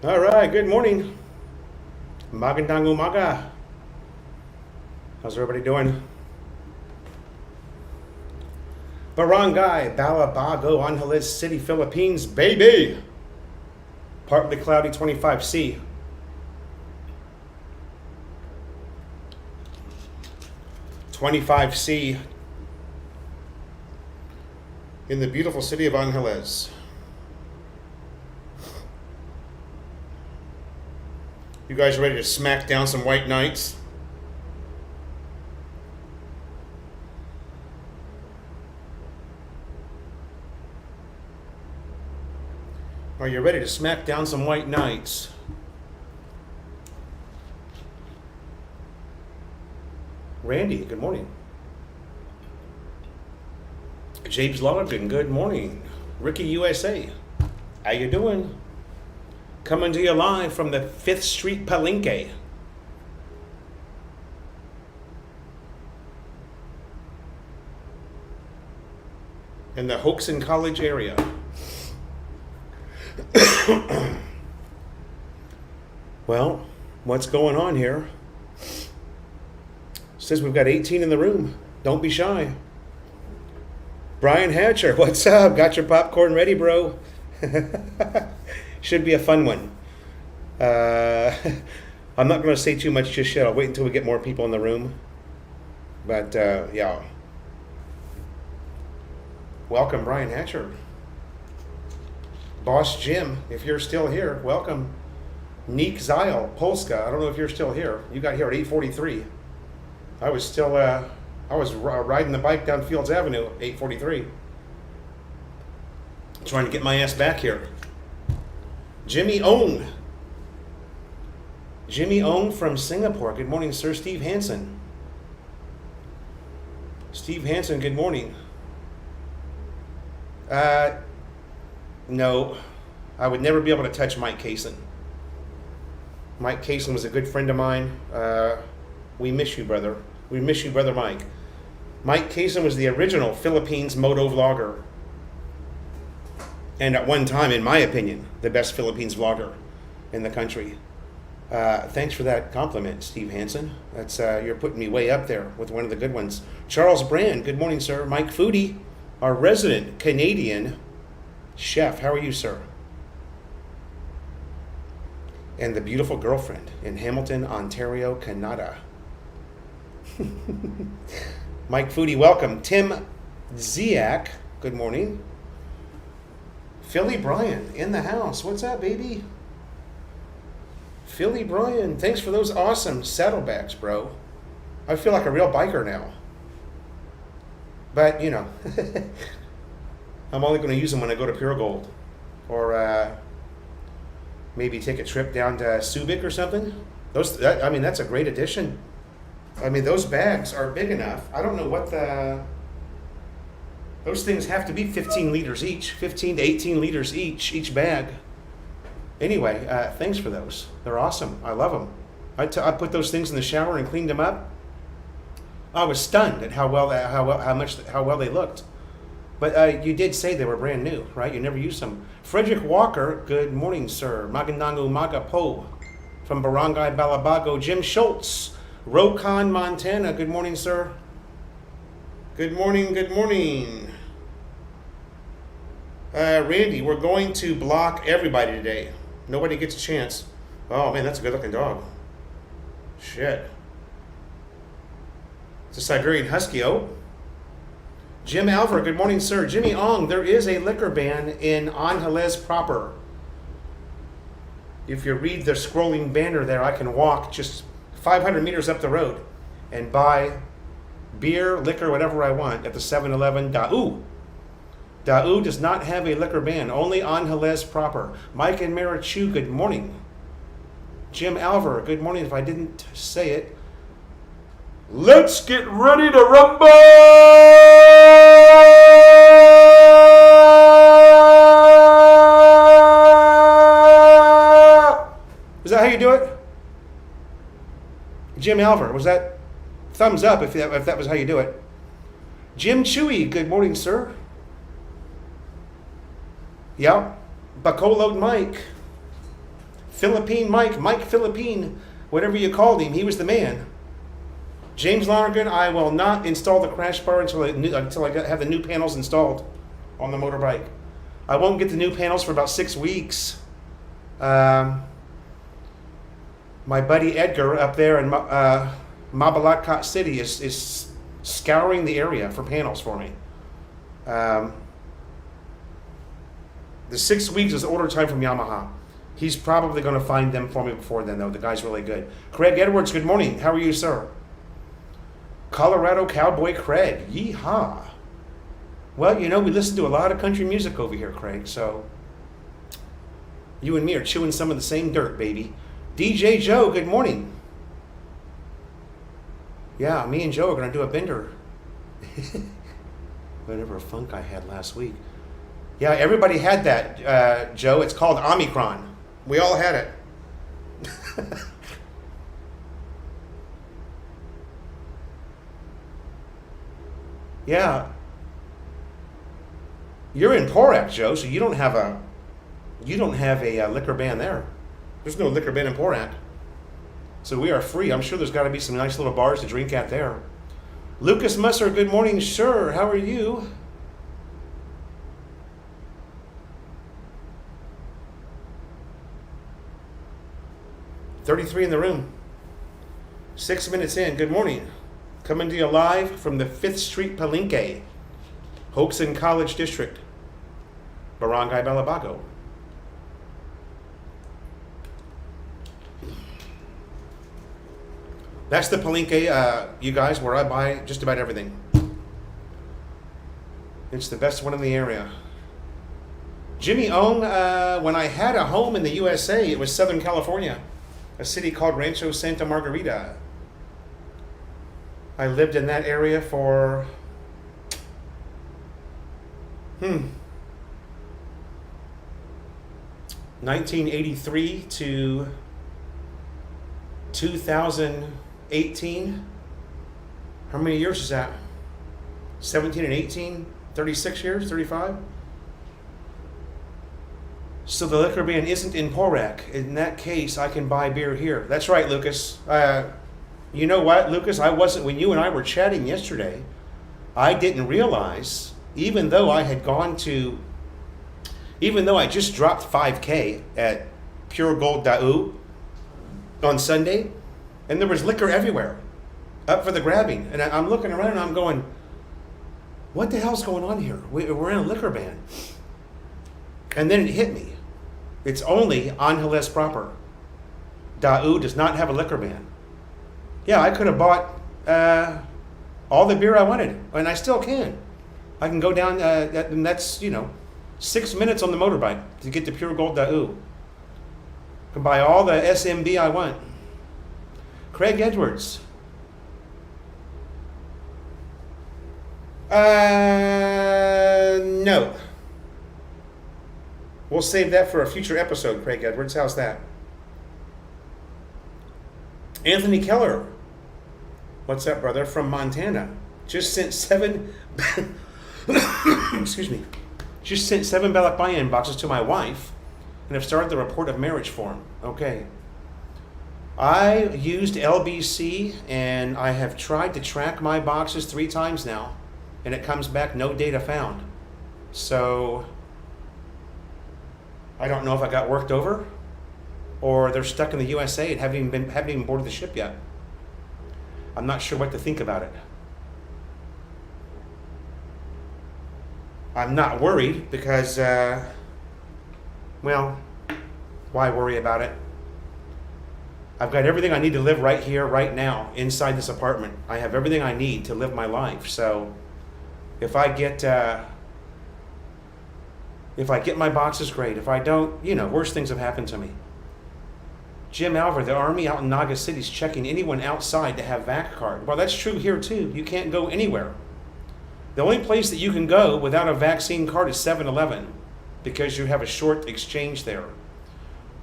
All right, good morning. Magandang umaga. How's everybody doing? Barangay Balabago, Angeles City, Philippines, baby. Partly cloudy, 25C. (25C) in the beautiful city of Angeles. You guys ready to smack down some white knights? Are you ready to smack down some white knights? Randy, good morning. James Lonergan, good morning. Ricky USA, how you doing? Coming to you live from the 5th Street Palenque. In the Hoxton College area. Well, what's going on here? Says we've got 18 in the room. Don't be shy. Brian Hatcher, what's up? Got your popcorn ready, bro? Should be a fun one. I'm not going to say too much just yet. I'll wait until we get more people in the room. But, yeah. Welcome, Brian Hatcher. Boss Jim, if you're still here, welcome. Neek Zyle, Polska, I don't know if you're still here. You got here at 8:43. I was still, riding the bike down Fields Avenue, 8:43. Trying to get my ass back here. Jimmy Ong. Jimmy Ong from Singapore. Good morning, sir. Steve Hansen. Steve Hansen, good morning. No, I would never be able to touch Mike Kaysen. Mike Kaysen was a good friend of mine. We miss you, brother. We miss you, brother Mike. Mike Kaysen was the original Philippines moto vlogger. And at one time, in my opinion, the best Philippines vlogger in the country. Thanks for that compliment, Steve Hansen. That's you're putting me way up there with one of the good ones. Charles Brand, good morning, sir. Mike Foodie, our resident Canadian chef. How are you, sir? And the beautiful girlfriend in Hamilton, Ontario, Canada. Mike Foodie, welcome. Tim Ziak, good morning. Philly Bryan in the house. What's up, baby? Philly Bryan, thanks for those awesome saddlebags, bro. I feel like a real biker now. But, you know, I'm only going to use them when I go to Pure Gold. Or maybe take a trip down to Subic or something. That's a great addition. I mean, those bags are big enough. I don't know what those things have to be 15 liters each, 15 to 18 liters each bag. Anyway, thanks for those. They're awesome. I love them. I put those things in the shower and cleaned them up. I was stunned at how well they looked. But you did say they were brand new, right? You never used them. Frederick Walker, good morning, sir. Magandang umaga po from Barangay Balabago. Jim Schultz, Rokon, Montana. Good morning, sir. Good morning, good morning. Randy, we're going to block everybody today. Nobody gets a chance. Oh, man, that's a good-looking dog. Shit. It's a Siberian Husky, oh. Jim Alver, good morning, sir. Jimmy Ong, there is a liquor ban in Angeles proper. If you read the scrolling banner there, I can walk just 500 meters up the road and buy beer, liquor, whatever I want at the 7-Eleven. Daou does not have a liquor ban, only Angeles proper. Mike and Marichu, good morning. Jim Alver, good morning. If I didn't say it, let's get ready to rumble! Is that how you do it? Jim Alver, was that thumbs up if that was how you do it? Jim Chewy, good morning, sir. Yeah, Bacolo Mike. Philippine Mike Philippine, whatever you called him, he was the man. James Lonergan, I will not install the crash bar until I have the new panels installed on the motorbike. I won't get the new panels for about 6 weeks. My buddy Edgar up there in Mabalacat City is scouring the area for panels for me. The 6 weeks is order time from Yamaha. He's probably going to find them for me before then, though. The guy's really good. Craig Edwards, good morning. How are you, sir? Colorado Cowboy Craig. Yeehaw. Well, you know, we listen to a lot of country music over here, Craig, so you and me are chewing some of the same dirt, baby. DJ Joe, good morning. Yeah, me and Joe are going to do a bender. Whatever funk I had last week. Yeah, everybody had that, Joe. It's called Omicron. We all had it. Yeah. You're in Porac, Joe, so you don't have a liquor ban there. There's no liquor ban in Porac. So we are free. I'm sure there's got to be some nice little bars to drink at there. Lucas Musser, good morning, sir. How are you? $33 in the room. 6 minutes in. Good morning. Coming to you live from the 5th Street Palenque, Hoaxon College District, Barangay Balabago. That's the Palenque, you guys, where I buy just about everything. It's the best one in the area. Jimmy Ong, when I had a home in the USA, it was Southern California, a city called Rancho Santa Margarita. I lived in that area for 1983 to 2018. How many years is that? 17 and 18? 36 years? 35? So the liquor ban isn't in Porac. In that case, I can buy beer here. That's right, Lucas. You know what, Lucas? When you and I were chatting yesterday, I didn't realize, even though I just dropped 5K at Pure Gold Da'u on Sunday, and there was liquor everywhere, up for the grabbing. And I'm looking around and I'm going, what the hell's going on here? We're in a liquor ban. And then it hit me. It's only Angeles proper. Da'u does not have a liquor ban. Yeah, I could have bought all the beer I wanted, and I still can. I can go down, and that's, 6 minutes on the motorbike to get to Pure Gold Da'u. I can buy all the SMB I want. Craig Edwards. No. We'll save that for a future episode, Craig Edwards. How's that? Anthony Keller. What's up, brother? From Montana. Just sent 7 excuse me. Just sent 7 Balakbayan boxes to my wife and have started the report of marriage form. Okay. I used LBC and I have tried to track my boxes 3 times now, and it comes back no data found. So I don't know if I got worked over or they're stuck in the USA and haven't even boarded the ship yet. I'm not sure what to think about it. I'm not worried because, why worry about it? I've got everything I need to live right here, right now, inside this apartment. I have everything I need to live my life. So if I get my boxes, great. If I don't, worse things have happened to me. Jim Alver, the Army out in Naga City is checking anyone outside to have VAC card. Well, that's true here too. You can't go anywhere. The only place that you can go without a vaccine card is 7-Eleven because you have a short exchange there.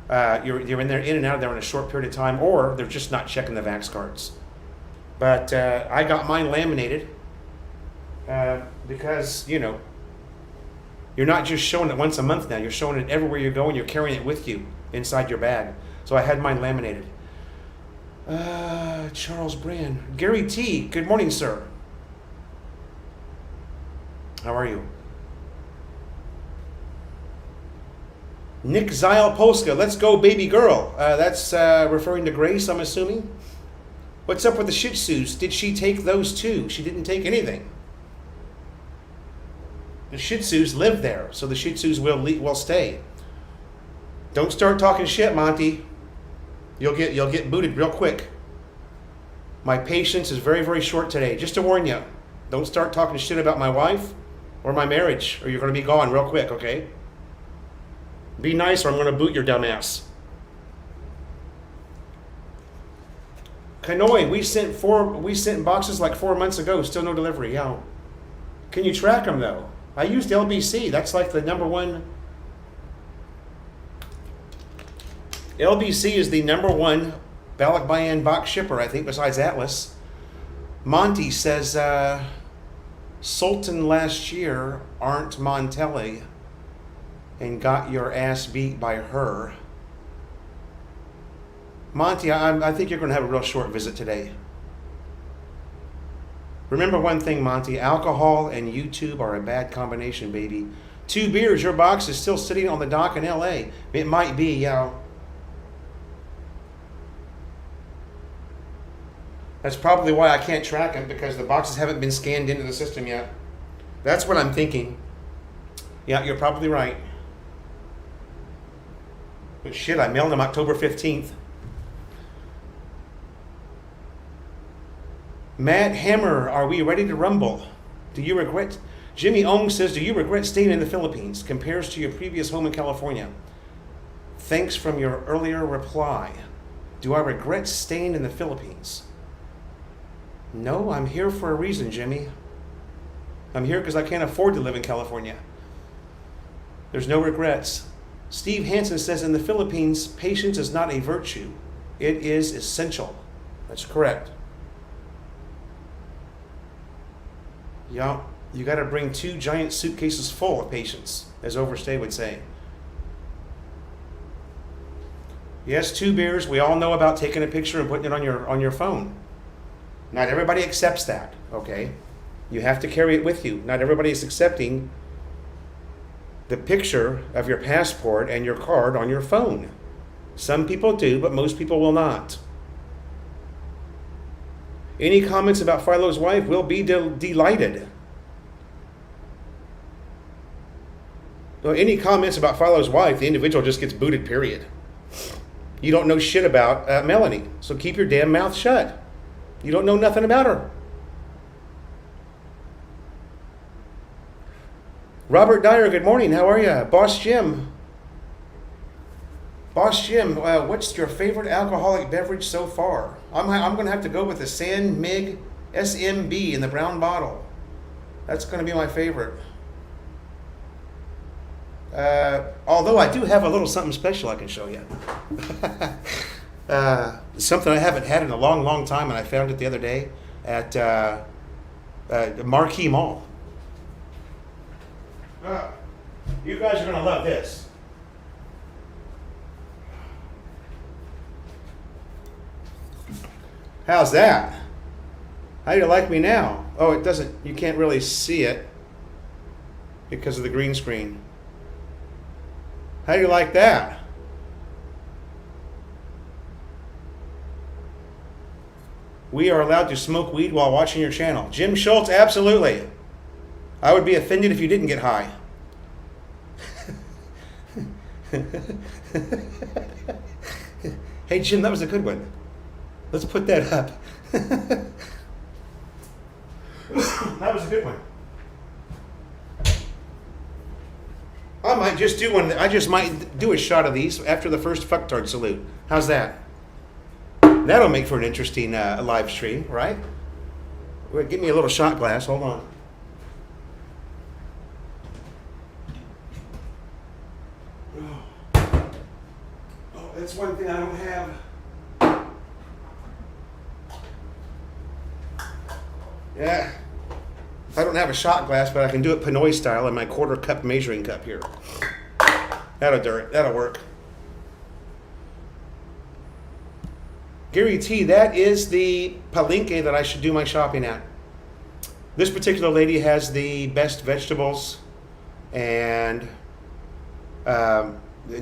You're in and out of there in a short period of time, or they're just not checking the vax cards. But I got mine laminated because, you're You're not just showing it once a month now. You're showing it everywhere you go, and you're carrying it with you inside your bag. So I had mine laminated. Charles Brand. Gary T. Good morning, sir. How are you? Nick Zyle Polska. Let's go, baby girl. That's referring to Grace, I'm assuming. What's up with the Shih Tzus? Did she take those too? She didn't take anything. The Shih Tzus live there, so the Shih Tzus will stay. Don't start talking shit, Monty. You'll get booted real quick. My patience is very, very short today. Just to warn you, don't start talking shit about my wife or my marriage, or you're going to be gone real quick, okay? Be nice, or I'm going to boot your dumb ass. Kanoi, we sent boxes like 4 months ago, still no delivery. Yeah. Can you track them though? I used LBC. That's like the number one. LBC is the number one Balikbayan box shipper, I think, besides Atlas. Monty says, Sultan last year aren't Montelli and got your ass beat by her. Monty, I think you're going to have a real short visit today. Remember one thing, Monty. Alcohol and YouTube are a bad combination, baby. 2 beers, your box is still sitting on the dock in L.A. It might be, yeah. That's probably why I can't track them, because the boxes haven't been scanned into the system yet. That's what I'm thinking. Yeah, you're probably right. But shit, I mailed them October 15th. Matt Hammer, are we ready to rumble? Do you regret? Jimmy Ong says, do you regret staying in the Philippines? Compares to your previous home in California. Thanks from your earlier reply. Do I regret staying in the Philippines? No, I'm here for a reason, Jimmy. I'm here because I can't afford to live in California. There's no regrets. Steve Hansen says, in the Philippines, patience is not a virtue. It is essential. That's correct. Yeah, you got to bring 2 giant suitcases full of patience, as Overstay would say. Yes, 2 beers. We all know about taking a picture and putting it on your phone. Not everybody accepts that, okay? You have to carry it with you. Not everybody is accepting the picture of your passport and your card on your phone. Some people do, but most people will not. Any comments about Philo's wife will be delighted. Well, any comments about Philo's wife, the individual just gets booted, period. You don't know shit about Melanie, so keep your damn mouth shut. You don't know nothing about her. Robert Dyer, good morning. How are you? Boss Jim. What's your favorite alcoholic beverage so far? I'm going to have to go with the San Mig SMB in the brown bottle. That's going to be my favorite. Although I do have a little something special I can show you. Something I haven't had in a long, long time, and I found it the other day at Marquee Mall. You guys are going to love this. How's that? How do you like me now? Oh, it doesn't, you can't really see it because of the green screen. How do you like that? We are allowed to smoke weed while watching your channel. Jim Schultz, absolutely. I would be offended if you didn't get high. Hey, Jim, that was a good one. Let's put that up. That was a good one. I might just do one. I just might do a shot of these after the first fucktard salute. How's that? That'll make for an interesting live stream, right? Wait, give me a little shot glass. Hold on. Oh, that's one thing I don't have. Yeah. I don't have a shot glass, but I can do it Pinoy style in my quarter cup measuring cup here. That'll work. Gary T, that is the palenque that I should do my shopping at. This particular lady has the best vegetables, and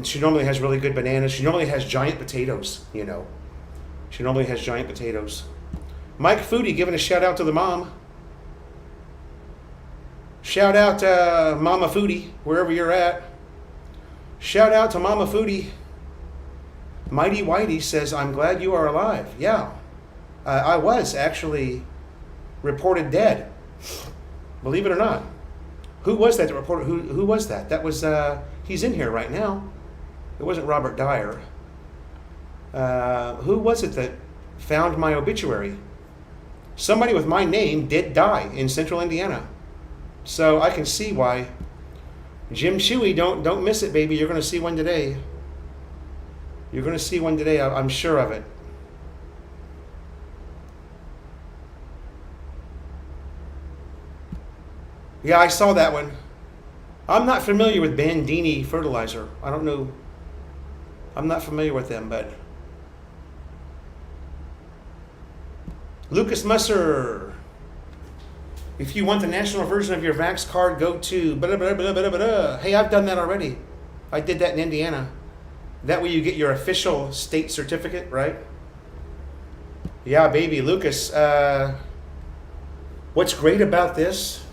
she normally has really good bananas. She normally has giant potatoes, you know. She normally has giant potatoes. Mike Foodie giving a shout out to the mom. Shout out to Mama Foodie, wherever you're at. Shout out to Mama Foodie. Mighty Whitey says, I'm glad you are alive. Yeah, I was actually reported dead. Believe it or not. Who was that reported? Who was that? That was, he's in here right now. It wasn't Robert Dyer. Who was it that found my obituary? Somebody with my name did die in central Indiana. So I can see why. Jim Shuey, don't miss it, baby. You're going to see one today. You're going to see one today. I'm sure of it. Yeah, I saw that one. I'm not familiar with Bandini fertilizer. I don't know. I'm not familiar with them, but Lucas Musser. If you want the national version of your Vax card, go to blah, blah, blah, blah, blah, blah. Hey, I've done that already. I did that in Indiana. That way you get your official state certificate, right? Yeah, baby, Lucas. What's great about this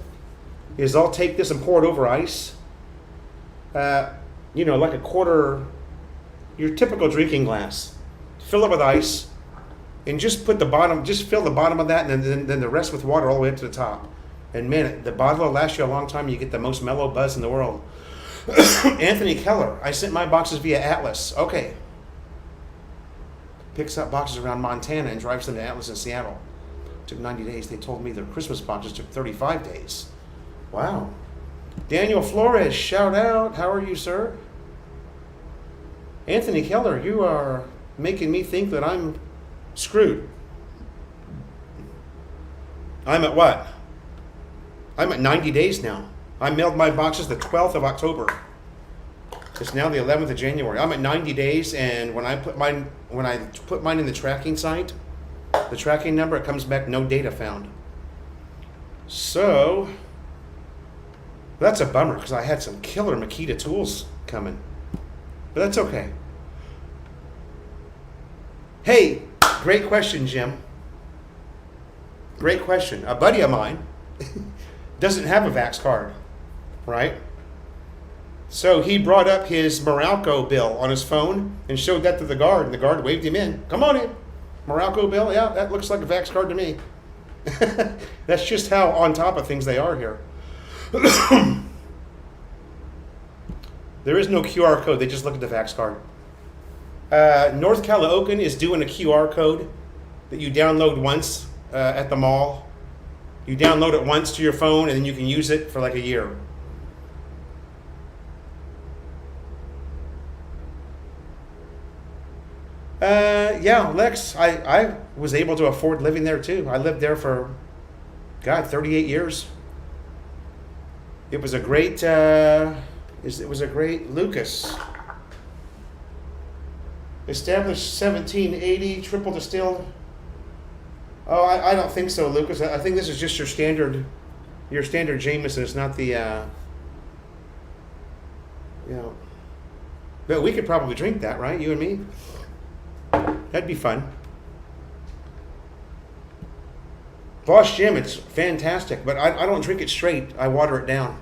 is I'll take this and pour it over ice. You know, like a quarter, your typical drinking glass. Fill it with ice, and just put the bottom, just fill the bottom of that, and then the rest with water all the way up to the top. And man, the bottle will last you a long time. You get the most mellow buzz in the world. Anthony Keller, I sent my boxes via Atlas. Okay. Picks up boxes around Montana and drives them to Atlas in Seattle. Took 90 days. They told me their Christmas boxes took 35 days. Wow. Daniel Flores, shout out. How are you, sir? Anthony Keller, you are making me think that I'm screwed. I'm at what? I'm at 90 days now. I mailed my boxes the 12th of October. It's now the 11th of January. I'm at 90 days, and when I put mine in the tracking site, the tracking number, it comes back no data found. So that's a bummer because I had some killer Makita tools coming, but that's okay. Hey, great question, Jim. Great question. A buddy of mine doesn't have a Vax card, right? So he brought up his Meralco bill on his phone and showed that to the guard, and the guard waved him in. Come on in. Meralco bill? Yeah, that looks like a Vax card to me. That's just how on top of things they are here. There is no QR code. They just look at the Vax card. North Calaocan is doing a QR code that you download once at the mall. You download it once to your phone, and then you can use it for like a year. Yeah, Lex, I was able to afford living there too. I lived there for, 38 years. It was a great, Lucas. Established 1780, triple distilled. Oh, I don't think so, Lucas. I think this is just your standard Jameson. It's not the, But we could probably drink that, right? You and me? That'd be fun. Boss Jim, it's fantastic, but I don't drink it straight. I water it down.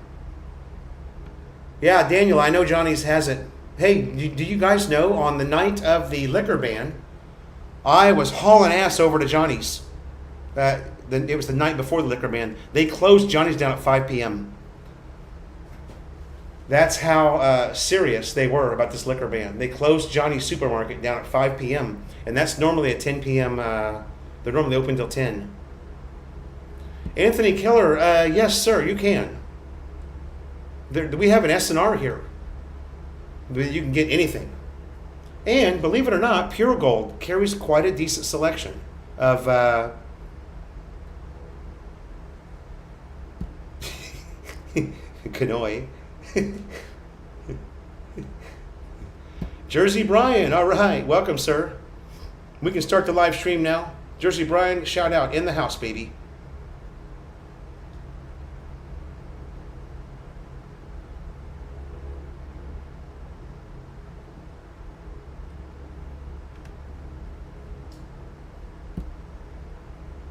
Yeah, Daniel, I know Johnny's has it. Hey, do you guys know on the night of the liquor ban, I was hauling ass over to Johnny's. It was the night before the liquor ban. They closed Johnny's down at 5 p.m. That's how serious they were about this liquor ban. They closed Johnny's Supermarket down at 5 p.m. And that's normally at 10 p.m. They're normally open till 10. Anthony Keller, yes, sir, you can. We have an S&R here. You can get anything. And believe it or not, Pure Gold carries quite a decent selection of Kanoi. Jersey Brian, all right. Welcome, sir. We can start the live stream now. Jersey Brian, shout out. In the house, baby.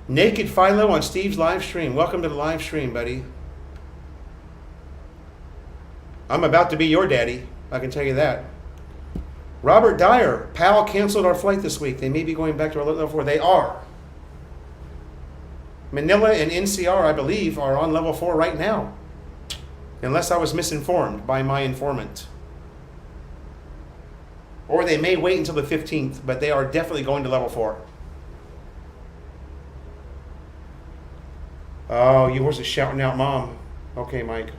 Naked Philo on Steve's live stream. Welcome to the live stream, buddy. I'm about to be your daddy. I can tell you that. Robert Dyer, PAL canceled our flight this week. They may be going back to our level 4. They are. Manila and NCR, I believe, are on level 4 right now. Unless I was misinformed by my informant. Or they may wait until the 15th, but they are definitely going to level 4. Oh, you wasn't shouting out mom. Okay, Mike.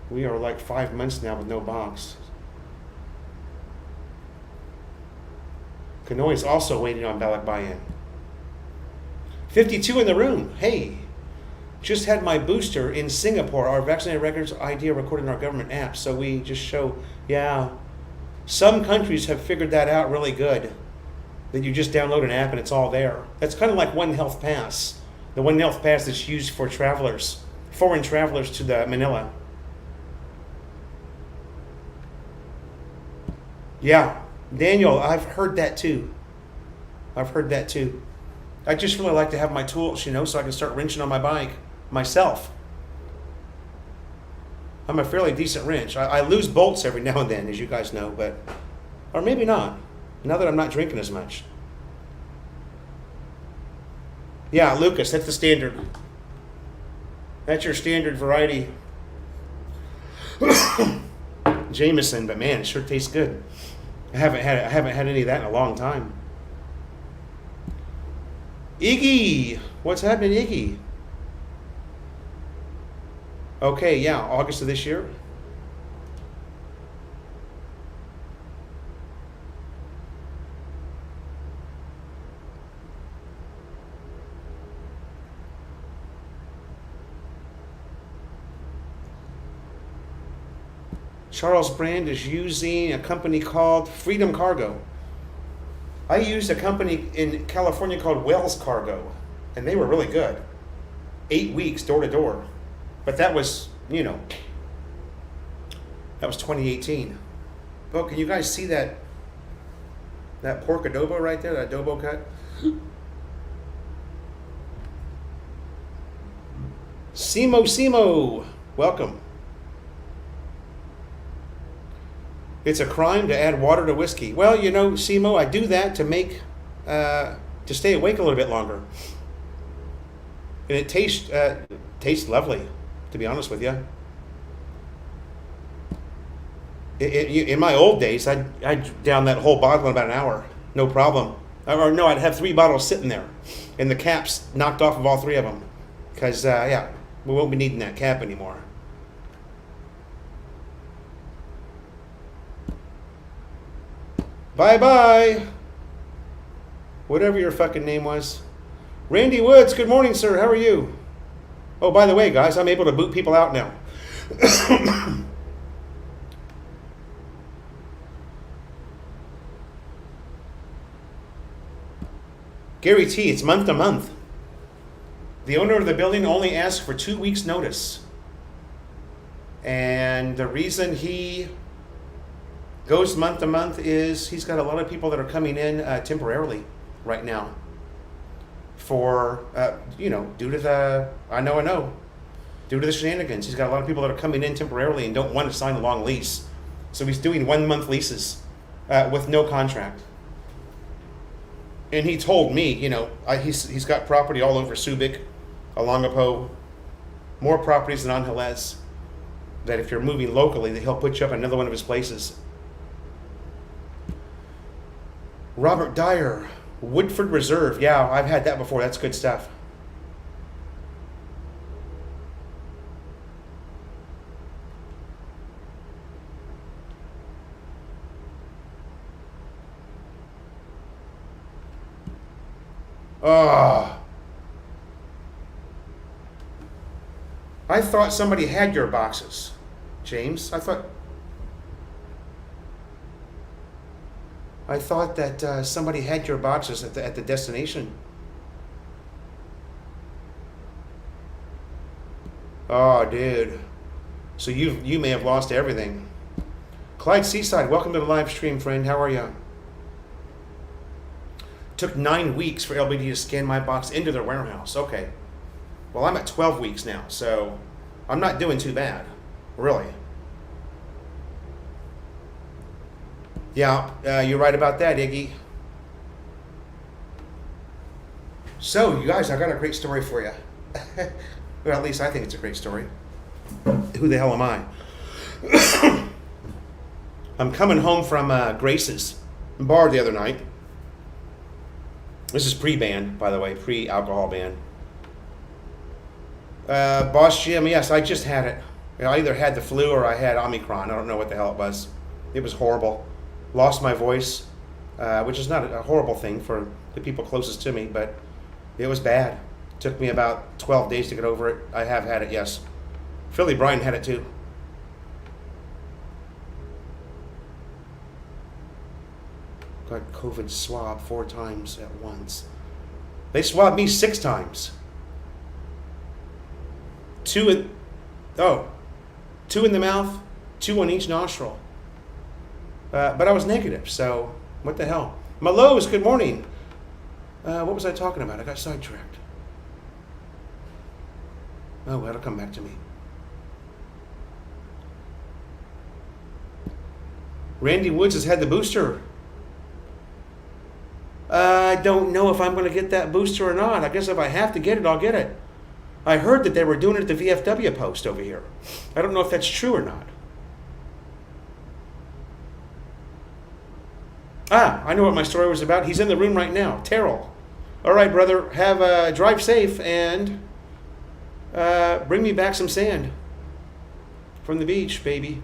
We are like 5 months now with no box. Kanoi's also waiting on ballot buy-in. 52 in the room. Hey, just had my booster in Singapore. Our vaccinated records ID are recorded in our government app. So we just show, yeah. Some countries have figured that out really good. That you just download an app and it's all there. That's kind of like One Health Pass. The One Health Pass that's used for travelers, foreign travelers to the Manila. Yeah, Daniel, I've heard that too. I've heard that too. I just really like to have my tools, you know, so I can start wrenching on my bike myself. I'm a fairly decent wrench. I lose bolts every now and then, as you guys know, but, or maybe not, now that I'm not drinking as much. Yeah, Lucas, that's the standard. That's your standard variety. Jameson, but man, it sure tastes good. I haven't had any of that in a long time. Iggy, what's happening, Iggy? Okay, yeah, August of this year. Charles Brand is using a company called Freedom Cargo. I used a company in California called Wells Cargo, and they were really good. 8 weeks door to door. But that was, you know, that was 2018. Oh, can you guys see that pork adobo right there, that adobo cut? Simo, welcome. It's a crime to add water to whiskey. Well, you know, Simo, I do that to make, to stay awake a little bit longer. And it tastes lovely, to be honest with you. In my old days, I'd down that whole bottle in about an hour, no problem. Or no, I'd have 3 bottles sitting there, and the caps knocked off of all 3 of them, because yeah, we won't be needing that cap anymore. Bye-bye. Whatever your fucking name was. Randy Woods, good morning, sir. How are you? Oh, by the way, guys, I'm able to boot people out now. Gary T, it's month to month. The owner of the building only asked for 2 weeks' notice. And the reason he goes month to month is he's got a lot of people that are coming in temporarily right now for, you know, due to the, I know, due to the shenanigans. He's got a lot of people that are coming in temporarily and don't want to sign a long lease. So he's doing 1 month leases with no contract. And he told me, you know, he's got property all over Subic, Olongapo, more properties than Angeles, that if you're moving locally, that he'll put you up in another one of his places. Robert Dyer, Woodford Reserve. Yeah, I've had that before. That's good stuff. Oh. I thought somebody had your boxes, James. I thought that somebody had your boxes at the destination. Oh, dude. So you may have lost everything. Clyde Seaside, welcome to the live stream, friend. How are you? Took 9 weeks for LBD to scan my box into their warehouse. Okay. Well, I'm at 12 weeks now, so I'm not doing too bad, really. Yeah, you're right about that, Iggy. So, you guys, I got a great story for you. Well, at least I think it's a great story. Who the hell am I? I'm coming home from Grace's bar the other night. This is pre-ban, by the way, pre-alcohol ban. Boss Jim, yes, I just had it. I either had the flu or I had Omicron. I don't know what the hell it was. It was horrible. Lost my voice, which is not a horrible thing for the people closest to me, but it was bad. Took me about 12 days to get over it. I have had it, yes. Philly Brian had it too. Got COVID swab 4 times at once. They swabbed me 6 times. 2 in the mouth, 2 on each nostril. But I was negative, so what the hell? Melay, good morning. What was I talking about? I got sidetracked. Oh, well, it'll come back to me. Randy Woods has had the booster. I don't know if I'm going to get that booster or not. I guess if I have to get it, I'll get it. I heard that they were doing it at the VFW post over here. I don't know if that's true or not. I know what my story was about. He's in the room right now. Terrell. All right, brother. Drive safe and bring me back some sand from the beach, baby.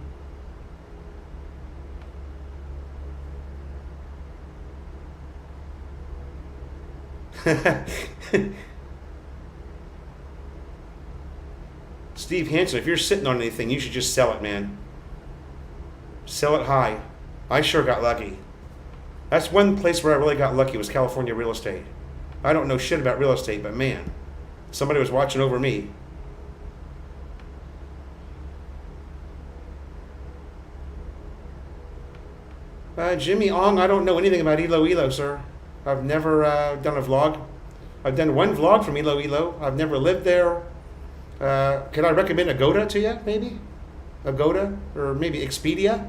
Steve Hansen, if you're sitting on anything, you should just sell it, man. Sell it high. I sure got lucky. That's one place where I really got lucky was California real estate. I don't know shit about real estate, but man, somebody was watching over me. Jimmy Ong, I don't know anything about Ilo, sir. I've never done a vlog. I've done one vlog from Ilo. I've never lived there. Can I recommend Agoda to you, maybe? Agoda, or maybe Expedia?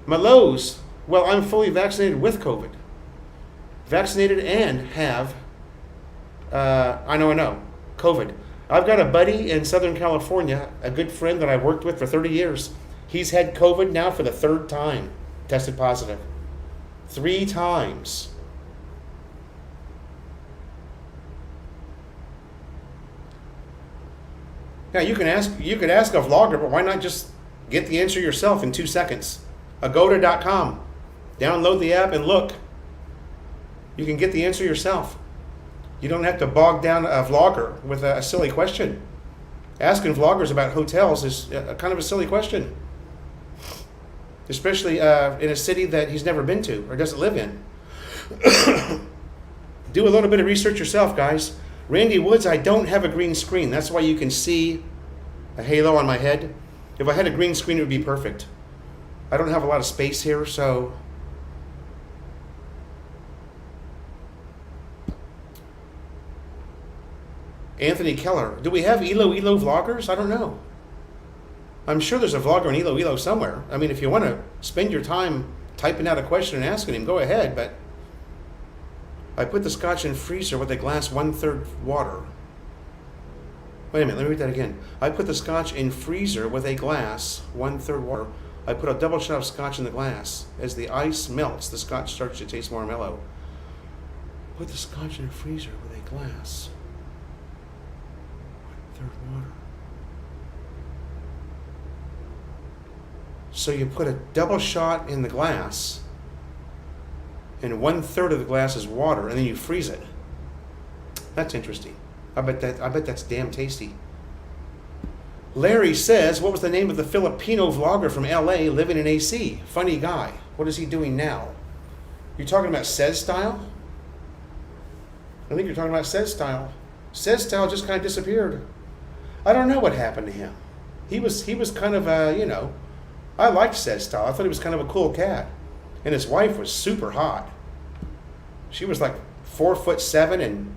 Malos, well, I'm fully vaccinated with COVID. Vaccinated and have, I know, COVID. I've got a buddy in Southern California, a good friend that I've worked with for 30 years. He's had COVID now for the 3rd time, tested positive. 3 times. Now you could ask a vlogger, but why not just get the answer yourself in 2 seconds? Agoda.com. Download the app and look. You can get the answer yourself. You don't have to bog down a vlogger with a silly question. Asking vloggers about hotels is kind of a silly question. Especially in a city that he's never been to or doesn't live in. Do a little bit of research yourself, guys. Randy Woods, I don't have a green screen. That's why you can see a halo on my head. If I had a green screen, it would be perfect. I don't have a lot of space here, so... Anthony Keller, do we have Ilo vloggers? I don't know. I'm sure there's a vlogger in Ilo somewhere. I mean, if you want to spend your time typing out a question and asking him, go ahead, but I put the scotch in freezer with a glass 1/3 water. Wait a minute, let me read that again. I put the scotch in freezer with a glass 1/3 water. I put a double shot of scotch in the glass. As the ice melts, the scotch starts to taste more mellow. Put the scotch in a freezer with a glass 1/3 water. So you put a double shot in the glass and 1/3 of the glass is water, and then you freeze it. That's interesting. I bet that's damn tasty. Larry says, what was the name of the Filipino vlogger from LA living in AC? Funny guy. What is he doing now? You're talking about Says Style? I think you're talking about Says Style. Says Style just kind of disappeared. I don't know what happened to him. He was kind of a, I liked Says Style. I thought he was kind of a cool cat. And his wife was super hot. She was like 4'7" and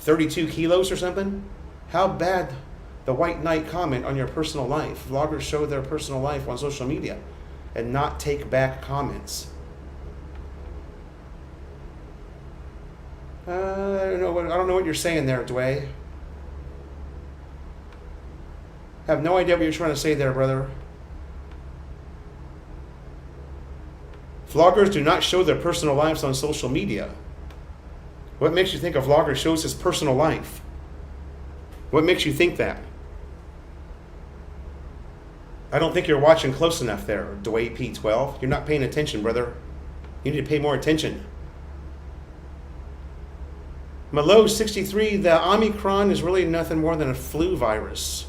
32 kilos or something. How bad the White Knight comment on your personal life. Vloggers show their personal life on social media and not take back comments. I don't know what you're saying there, Dway. I have no idea what you're trying to say there, brother. Vloggers do not show their personal lives on social media. What makes you think a vlogger shows his personal life? What makes you think that? I don't think you're watching close enough there, Dway P12. You're not paying attention, brother. You need to pay more attention. Melay 63, the Omicron is really nothing more than a flu virus.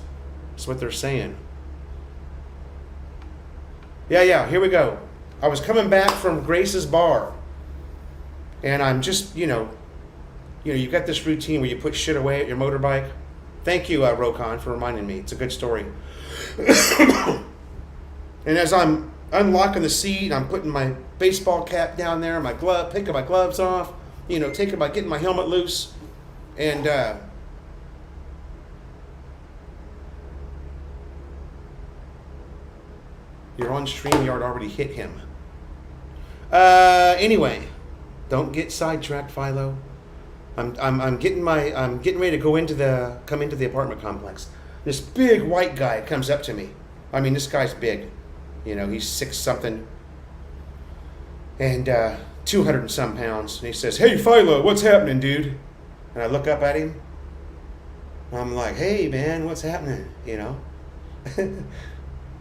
That's what they're saying. Yeah, here we go. I was coming back from Grace's bar. And I'm just, you got this routine where you put shit away at your motorbike. Thank you, Rokon, for reminding me. It's a good story. And as I'm unlocking the seat, I'm putting my baseball cap down there, my glove, picking my gloves off, getting my helmet loose, and you're on StreamYard, already hit him. Anyway, don't get sidetracked, Philo. I'm getting ready to come into the apartment complex. This big white guy comes up to me. I mean, this guy's big. He's 6 something and 200 and some pounds. And he says, "Hey, Philo, what's happening, dude?" And I look up at him. I'm like, "Hey, man, what's happening?"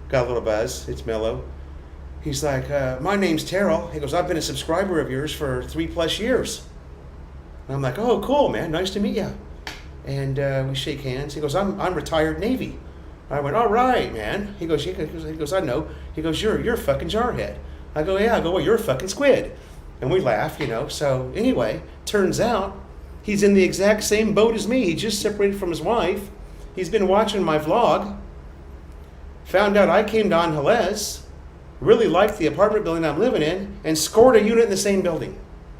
Got a little buzz. It's mellow. He's like, "My name's Terrell." He goes, "I've been a subscriber of yours for 3+ years." And I'm like, "Oh, cool, man. Nice to meet you." And we shake hands. He goes, I'm retired Navy." I went, "All right, man." He goes, "I know." He goes, You're a fucking jarhead." I go, "Yeah." I go, "Well, you're a fucking squid." And we laugh, So anyway, turns out he's in the exact same boat as me. He just separated from his wife. He's been watching my vlog. Found out I came to Angeles, really liked the apartment building I'm living in, and scored a unit in the same building.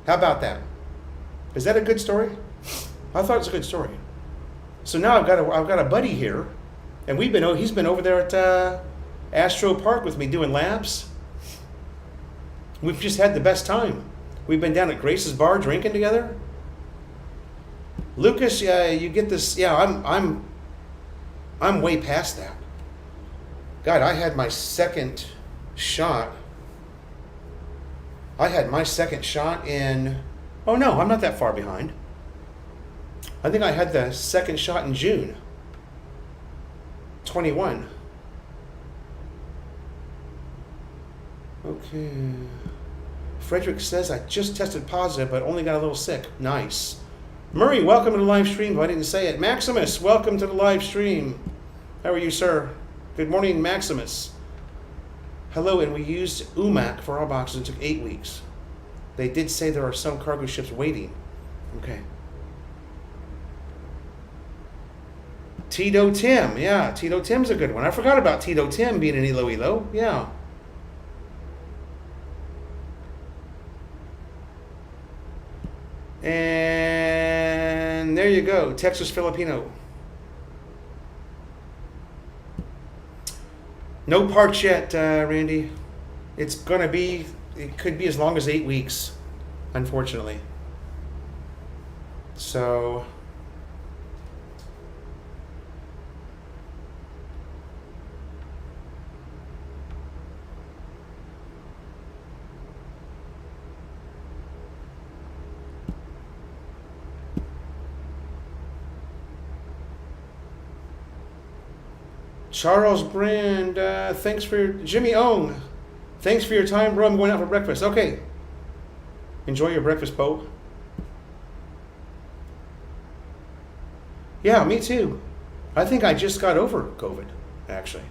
How about that? Is that a good story? I thought it was a good story. So now I've got a buddy here, and he's been over there at Astro Park with me doing laps. We've just had the best time. We've been down at Grace's bar drinking together. Lucas, you get this. Yeah, I'm way past that. God, I had my second shot. In. Oh no, I'm not that far behind. I think I had the second shot in June 21. Okay. Frederick says, "I just tested positive, but only got a little sick." Nice. Murray, welcome to the live stream. I didn't say it. Maximus, welcome to the live stream. How are you, sir? Good morning, Maximus. Hello, and we used UMAC for our boxes. It took 8 weeks. They did say there are some cargo ships waiting. Okay. Tito Tim. Yeah, Tito Tim's a good one. I forgot about Tito Tim being in Iloilo. Yeah. And there you go, Texas Filipino. No parts yet, Randy. It could be as long as 8 weeks, unfortunately. So, Charles Brand, thanks for Jimmy Ong. Thanks for your time, bro. I'm going out for breakfast. Okay. Enjoy your breakfast, Poe. Yeah, me too. I think I just got over COVID, actually.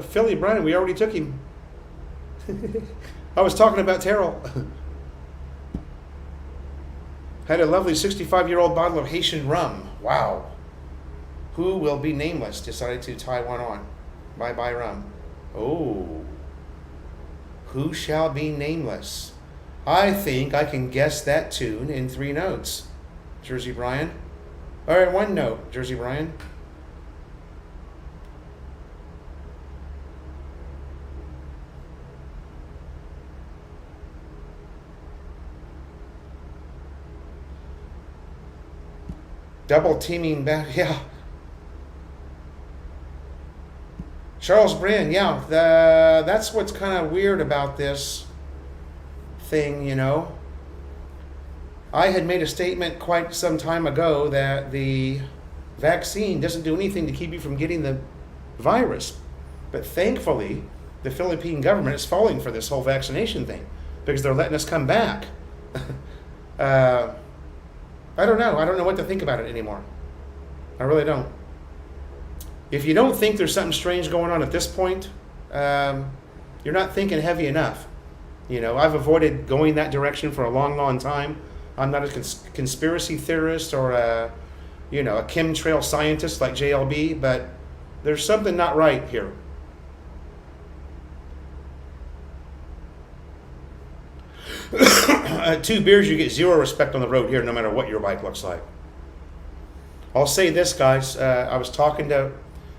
Philly Brian, we already took him. I was talking about Terrell. Had a lovely 65-year-old bottle of Haitian rum. Wow. Who will be nameless decided to tie one on. Bye-bye rum. Oh. Who shall be nameless? I think I can guess that tune in 3 notes. Jersey Brian. All right, 1 note, Jersey Brian. Double teaming back, yeah. Charles Brand, yeah. That's what's kind of weird about this thing, you know. I had made a statement quite some time ago that the vaccine doesn't do anything to keep you from getting the virus. But thankfully, the Philippine government is falling for this whole vaccination thing because they're letting us come back. I don't know. I don't know what to think about it anymore. I really don't. If you don't think there's something strange going on at this point, you're not thinking heavy enough. You know, I've avoided going that direction for a long, long time. I'm not a conspiracy theorist or a chemtrail scientist like JLB, but there's something not right here. Two beers, you get zero respect on the road here, no matter what your bike looks like. I'll say this, guys. I was talking to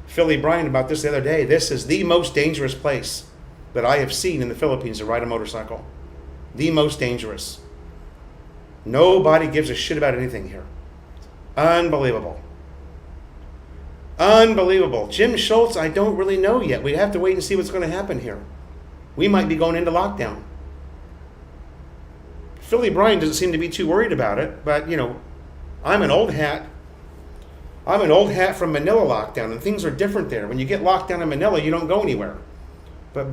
Philly Brian about this the other day. This is the most dangerous place that I have seen in the Philippines to ride a motorcycle. The most dangerous. Nobody gives a shit about anything here. Unbelievable. Unbelievable. Jim Schultz, I don't really know yet. We have to wait and see what's going to happen here. We might be going into lockdown. Philly Brian doesn't seem to be too worried about it, but, you know, I'm an old hat. I'm an old hat from Manila lockdown, and things are different there. When you get locked down in Manila, you don't go anywhere. But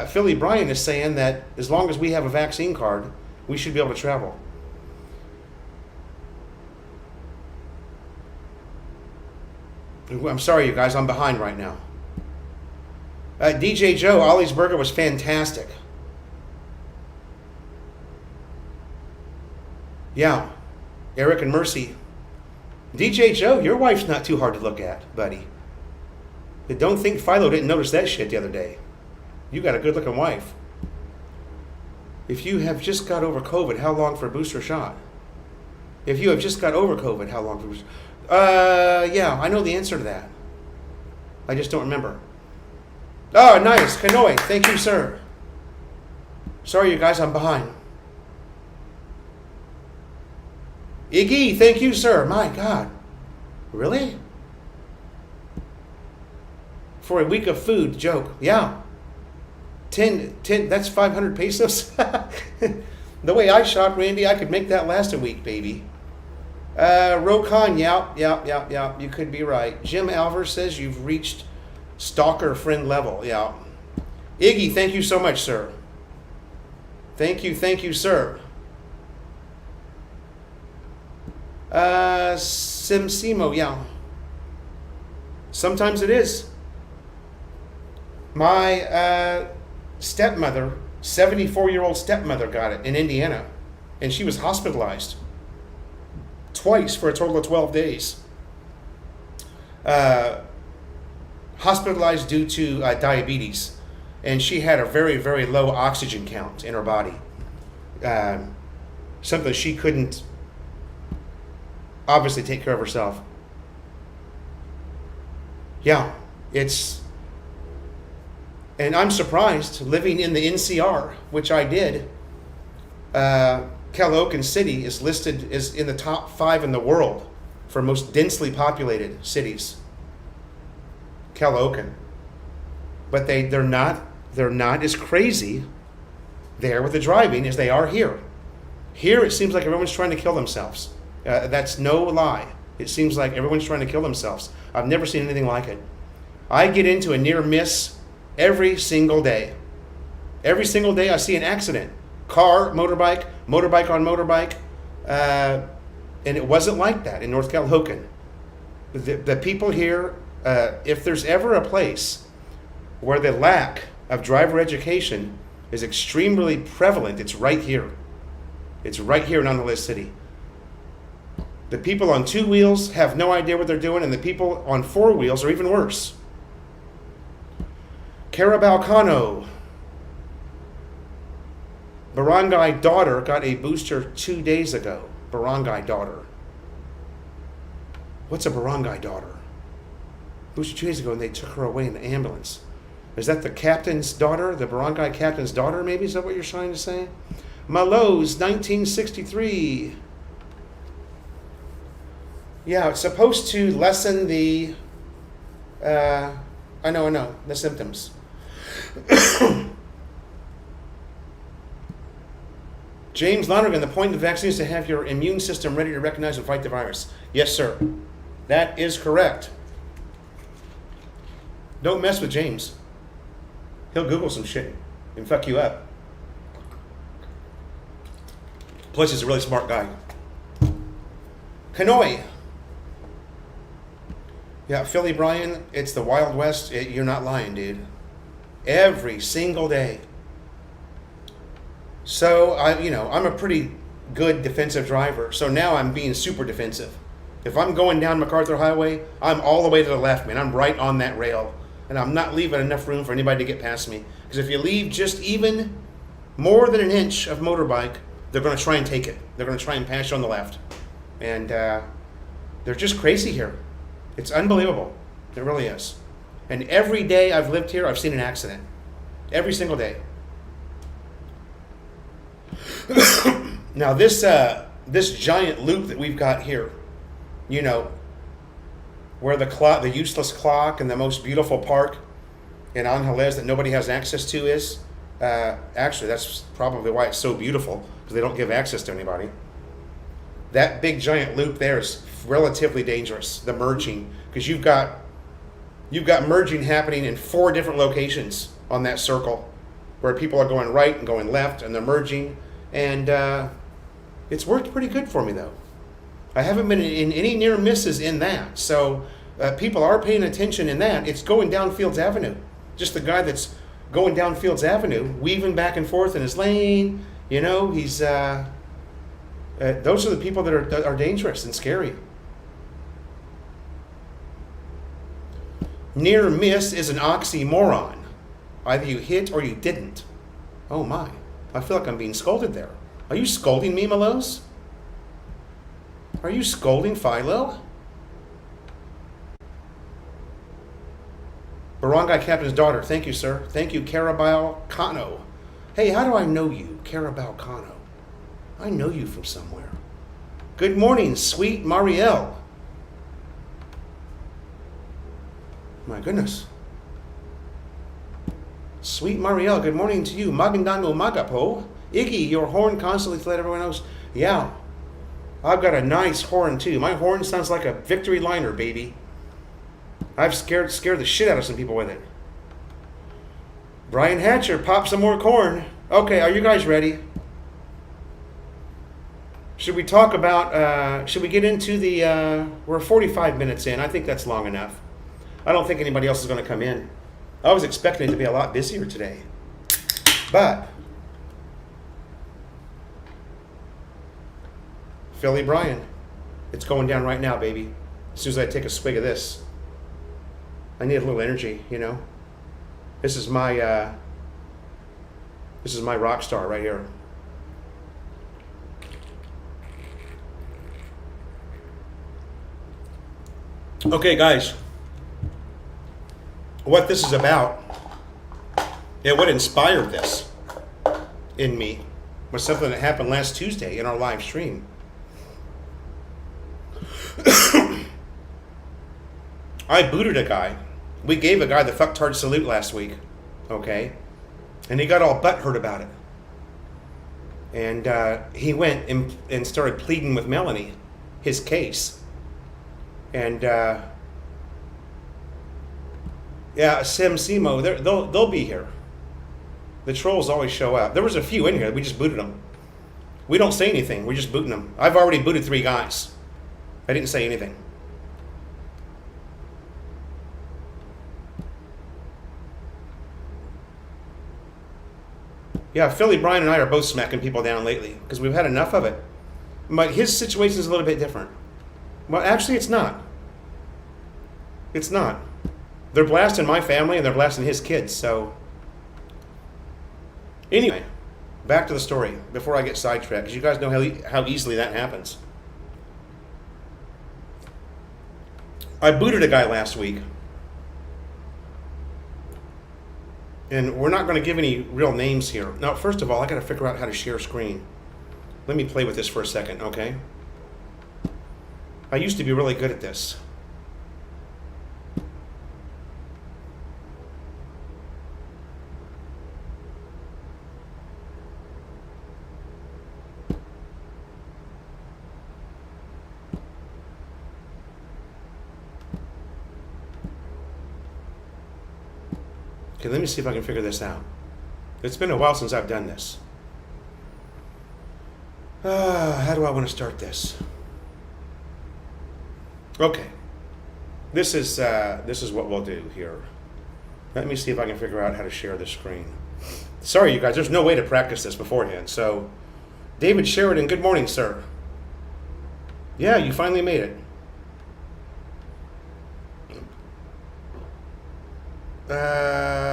Philly Brian is saying that as long as we have a vaccine card, we should be able to travel. I'm sorry, you guys, I'm behind right now. DJ Joe, Ollie's Burger was fantastic. Yeah, Eric and Mercy. DJ Joe, your wife's not too hard to look at, buddy. But don't think Philo didn't notice that shit the other day. You got a good-looking wife. If you have just got over COVID, how long for a booster shot? If you have just got over COVID, how long for a booster? Yeah, I know the answer to that. I just don't remember. Oh, nice. Kanoi, thank you, sir. Sorry, you guys, I'm behind. Iggy, thank you, sir. My God. Really? For a week of food, joke. Yeah. 10, that's 500 pesos. The way I shop, Randy, I could make that last a week, baby. Rokan, yeah, you could be right. Jim Alver says you've reached stalker friend level. Yeah. Iggy, thank you so much, sir. Thank you, sir. Simsimo, yeah. Sometimes it is. My stepmother, 74-year-old stepmother, got it in Indiana, and she was hospitalized twice for a total of 12 days. Hospitalized due to diabetes, and she had a very, very low oxygen count in her body. Something she couldn't obviously take care of herself. Yeah, and I'm surprised, living in the NCR, which I did, Caloocan City is listed as in the top 5 in the world for most densely populated cities. Caloocan. But they're not as crazy there with the driving as they are here. Here it seems like everyone's trying to kill themselves. That's no lie. It seems like everyone's trying to kill themselves. I've never seen anything like it. I get into a near miss every single day. Every single day I see an accident. Car, motorbike, motorbike on motorbike. And it wasn't like that in North Calhoun. The people here, if there's ever a place where the lack of driver education is extremely prevalent, it's right here. It's right here in Honolulu City. The people on 2 wheels have no idea what they're doing, and the people on 4 wheels are even worse. Carabao Kano. Barangay daughter got a booster 2 days ago. Barangay daughter. What's a barangay daughter? Booster 2 days ago, and they took her away in the ambulance. Is that the captain's daughter? The barangay captain's daughter, maybe? Is that what you're trying to say? Malos, 1963. Yeah, it's supposed to lessen the, I know, the symptoms. James Lonergan, the point of the vaccine is to have your immune system ready to recognize and fight the virus. Yes, sir. That is correct. Don't mess with James. He'll Google some shit and fuck you up. Plus, he's a really smart guy. Hanoi. Yeah, Philly Brian, it's the Wild West. You're not lying, dude. Every single day. So, I'm a pretty good defensive driver. So now I'm being super defensive. If I'm going down MacArthur Highway, I'm all the way to the left, man. I'm right on that rail. And I'm not leaving enough room for anybody to get past me. Because if you leave just even more than an inch of motorbike, they're going to try and take it. They're going to try and pass you on the left. And they're just crazy here. It's unbelievable. It really is. And every day I've lived here, I've seen an accident. Every single day. Now this giant loop that we've got here, where the useless clock and the most beautiful park in Angeles that nobody has access to is, actually that's probably why it's so beautiful, because they don't give access to anybody. That big giant loop there is relatively dangerous, the merging, because you've got merging happening in 4 different locations on that circle, where people are going right and going left, and they're merging, and it's worked pretty good for me, though. I haven't been in any near misses in that, so people are paying attention in that. It's going down Fields Avenue. Just the guy that's going down Fields Avenue, weaving back and forth in his lane, he's... those are the people that are dangerous and scary. Near miss is an oxymoron. Either you hit or you didn't. Oh my. I feel like I'm being scolded there. Are you scolding me, Malos? Are you scolding Philo? Barangay Captain's daughter. Thank you, sir. Thank you, Carabao Kano. Hey, how do I know you, Carabao Kano? I know you from somewhere. Good morning, sweet Marielle. My goodness. Sweet Marielle, good morning to you. Magandang umaga po. Iggy, your horn constantly to let everyone else. Yeah, I've got a nice horn too. My horn sounds like a victory liner, baby. I've scared the shit out of some people with it. Brian Hatcher, pop some more corn. Okay, are you guys ready? Should we talk about, should we get into we're 45 minutes in. I think that's long enough. I don't think anybody else is going to come in. I was expecting it to be a lot busier today. But, Philly Brian, it's going down right now, baby. As soon as I take a swig of this. I need a little energy, This is my rock star right here. Okay, guys, what this is about, and what inspired this in me, was something that happened last Tuesday in our live stream. I booted a guy. We gave a guy the fucktard salute last week, okay? And he got all butthurt about it. And he went and started pleading with Melanie, his case. And yeah, Sim Simo, they'll be here. The trolls always show up. There was a few in here. We just booted them. We don't say anything. We're just booting them. I've already booted 3 guys. I didn't say anything. Yeah, Philly, Brian, and I are both smacking people down lately because we've had enough of it. But his situation is a little bit different. Well, actually, it's not. It's not. They're blasting my family and they're blasting his kids, so. Anyway, back to the story before I get sidetracked, because you guys know how easily that happens. I booted a guy last week. And we're not going to give any real names here. Now, first of all, I got to figure out how to share screen. Let me play with this for a second, okay? I used to be really good at this. Okay, let me see if I can figure this out. It's been a while since I've done this. How do I want to start this? Okay. This is what we'll do here. Let me see if I can figure out how to share the screen. Sorry, you guys, there's no way to practice this beforehand. So, David Sheridan, good morning, sir. Yeah, you finally made it.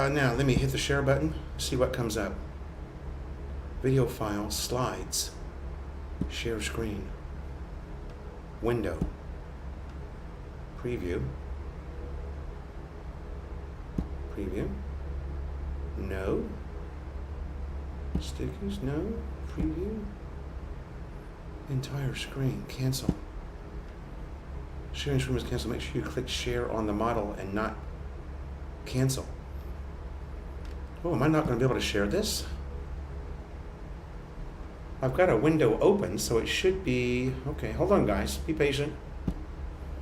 Now, let me hit the share button, see what comes up. Video file, slides, share screen, window, preview, no, stickers, no, preview, entire screen, cancel. Sharing screen is canceled. Make sure you click share on the model and not cancel. Oh, am I not going to be able to share this? I've got a window open, so it should be... Okay, hold on, guys. Be patient.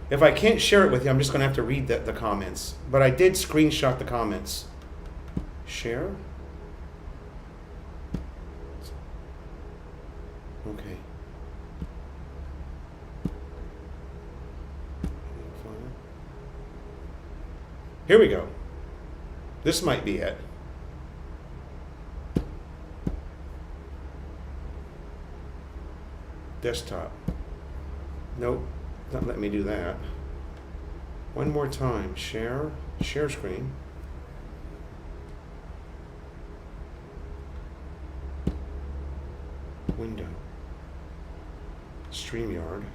If I can't share it with you, I'm just going to have to read the comments. But I did screenshot the comments. Share? Okay. Here we go. This might be it. Desktop. Nope, not letting me do that. One more time. Share screen. Window. StreamYard.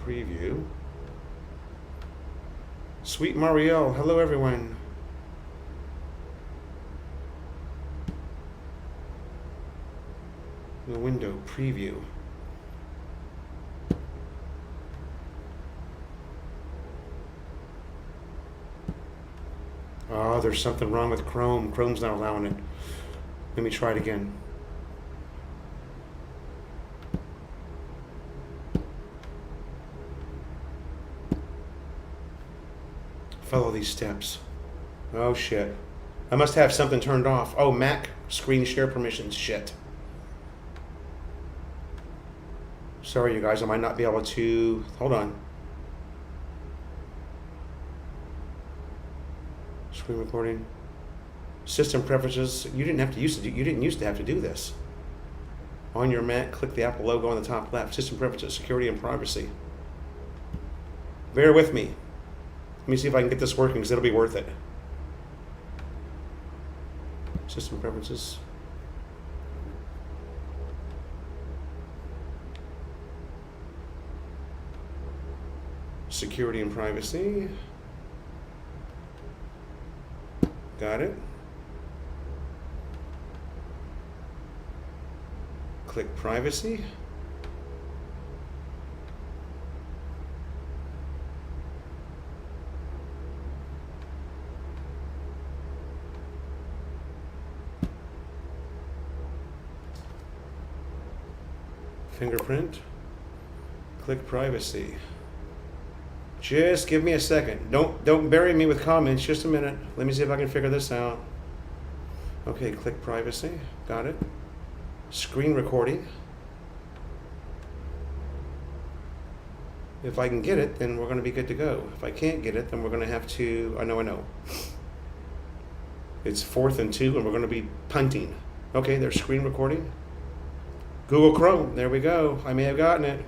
Preview. Sweet Marielle, hello everyone. The window preview. Oh, there's something wrong with Chrome. Chrome's not allowing it. Let me try it again. Follow these steps. Oh shit. I must have something turned off. Oh, Mac screen share permissions. Shit. Sorry, you guys. I might not be able to. Hold on. Screen recording. System preferences. You didn't used to have to do this. On your Mac, click the Apple logo on the top left. System preferences, security and privacy. Bear with me. Let me see if I can get this working, because it'll be worth it. System preferences. Security and privacy. Got it. Click privacy. Fingerprint. Click privacy. Just give me a second. Don't bury me with comments. Just a minute. Let me see if I can figure this out. Okay, click privacy. Got it. Screen recording. If I can get it, then we're going to be good to go. If I can't get it, then we're going to have to... I know. It's 4th and 2, and we're going to be punting. Okay, there's screen recording. Google Chrome. There we go. I may have gotten it.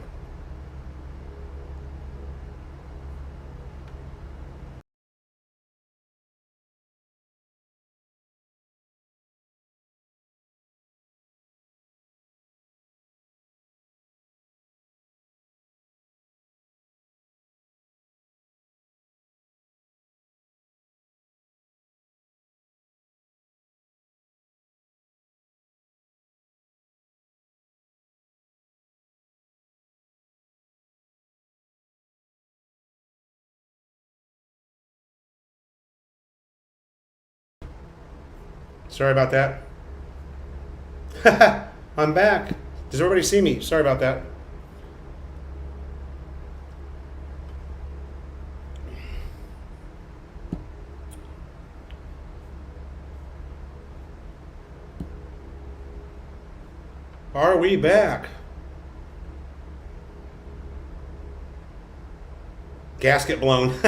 Sorry about that. I'm back. Does everybody see me? Sorry about that. Are we back? Gasket blown.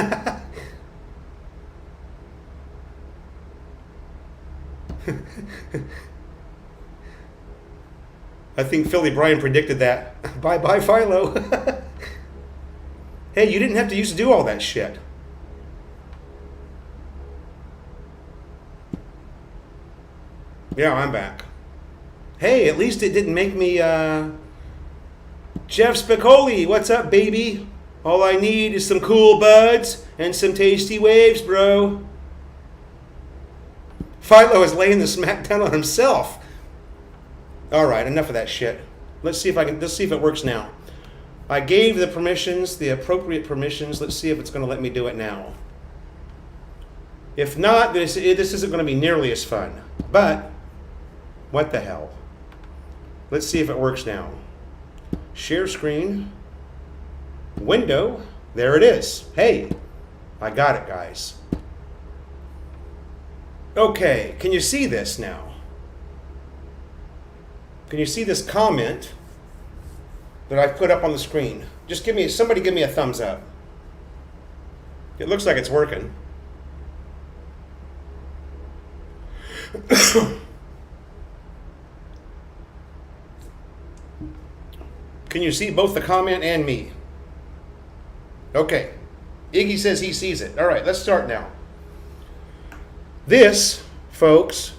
I think Philly Brian predicted that. Bye-bye, Philo. Hey, you didn't have to used to do all that shit. Yeah, I'm back. Hey, at least it didn't make me, Jeff Spicoli, what's up, baby? All I need is some cool buds and some tasty waves, bro. Philo is laying the smackdown on himself. All right, enough of that shit. Let's see if it works now. I gave the permissions, the appropriate permissions. Let's see if it's going to let me do it now. If not, this isn't going to be nearly as fun. But what the hell? Let's see if it works now. Share screen. Window. There it is. Hey, I got it, guys. Okay, can you see this now? Can you see this comment that I've put up on the screen? Just somebody give me a thumbs up. It looks like it's working. Can you see both the comment and me? Okay. Iggy says he sees it. All right, let's start now. This, folks,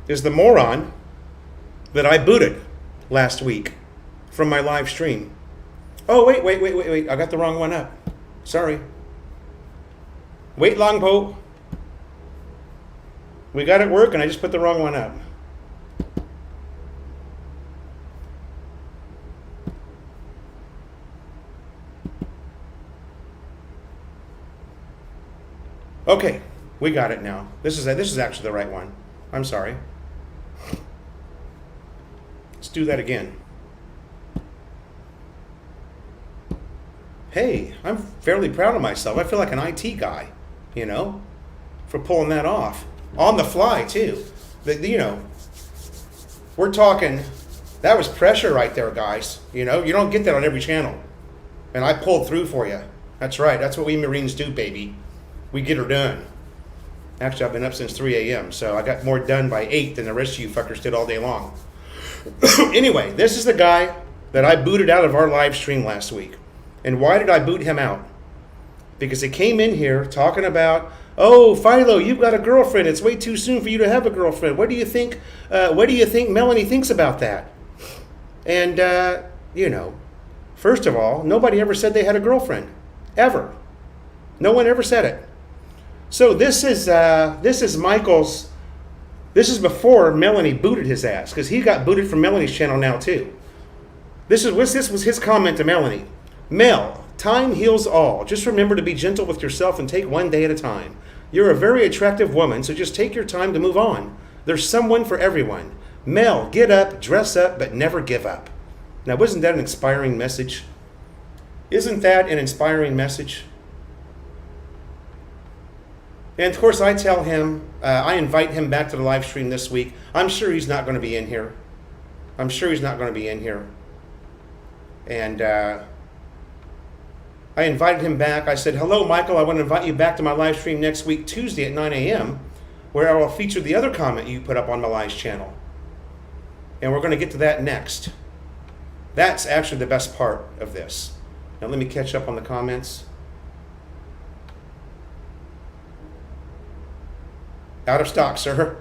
is the moron that I booted last week from my live stream. Oh, wait. I got the wrong one up. Sorry. Wait, Longpo. We got it working. I just put the wrong one up. Okay, we got it now. This is actually the right one. I'm sorry. Let's do that again. Hey, I'm fairly proud of myself. I feel like an IT guy, for pulling that off. On the fly, too. We're talking, that was pressure right there, guys. You don't get that on every channel. And I pulled through for you. That's right. That's what we Marines do, baby. We get her done. Actually, I've been up since 3 a.m., so I got more done by 8 than the rest of you fuckers did all day long. Anyway, this is the guy that I booted out of our live stream last week. And why did I boot him out? Because he came in here talking about, oh, Philo, you've got a girlfriend. It's way too soon for you to have a girlfriend. What do you think Melanie thinks about that? And, first of all, nobody ever said they had a girlfriend. Ever. No one ever said it. So this is Michael's. This is before Melanie booted his ass, because he got booted from Melanie's channel now too. This was his comment to Melanie. Mel, time heals all. Just remember to be gentle with yourself and take one day at a time. You're a very attractive woman, so just take your time to move on. There's someone for everyone. Mel, get up, dress up, but never give up. Now, wasn't that an inspiring message? Isn't that an inspiring message? And of course, I tell him, I invite him back to the live stream this week. I'm sure he's not going to be in here. I'm sure he's not going to be in here. And I invited him back. I said, hello, Michael. I want to invite you back to my live stream next week, Tuesday at 9 a.m., where I will feature the other comment you put up on Malay's channel. And we're going to get to that next. That's actually the best part of this. Now let me catch up on the comments. Out of stock, sir.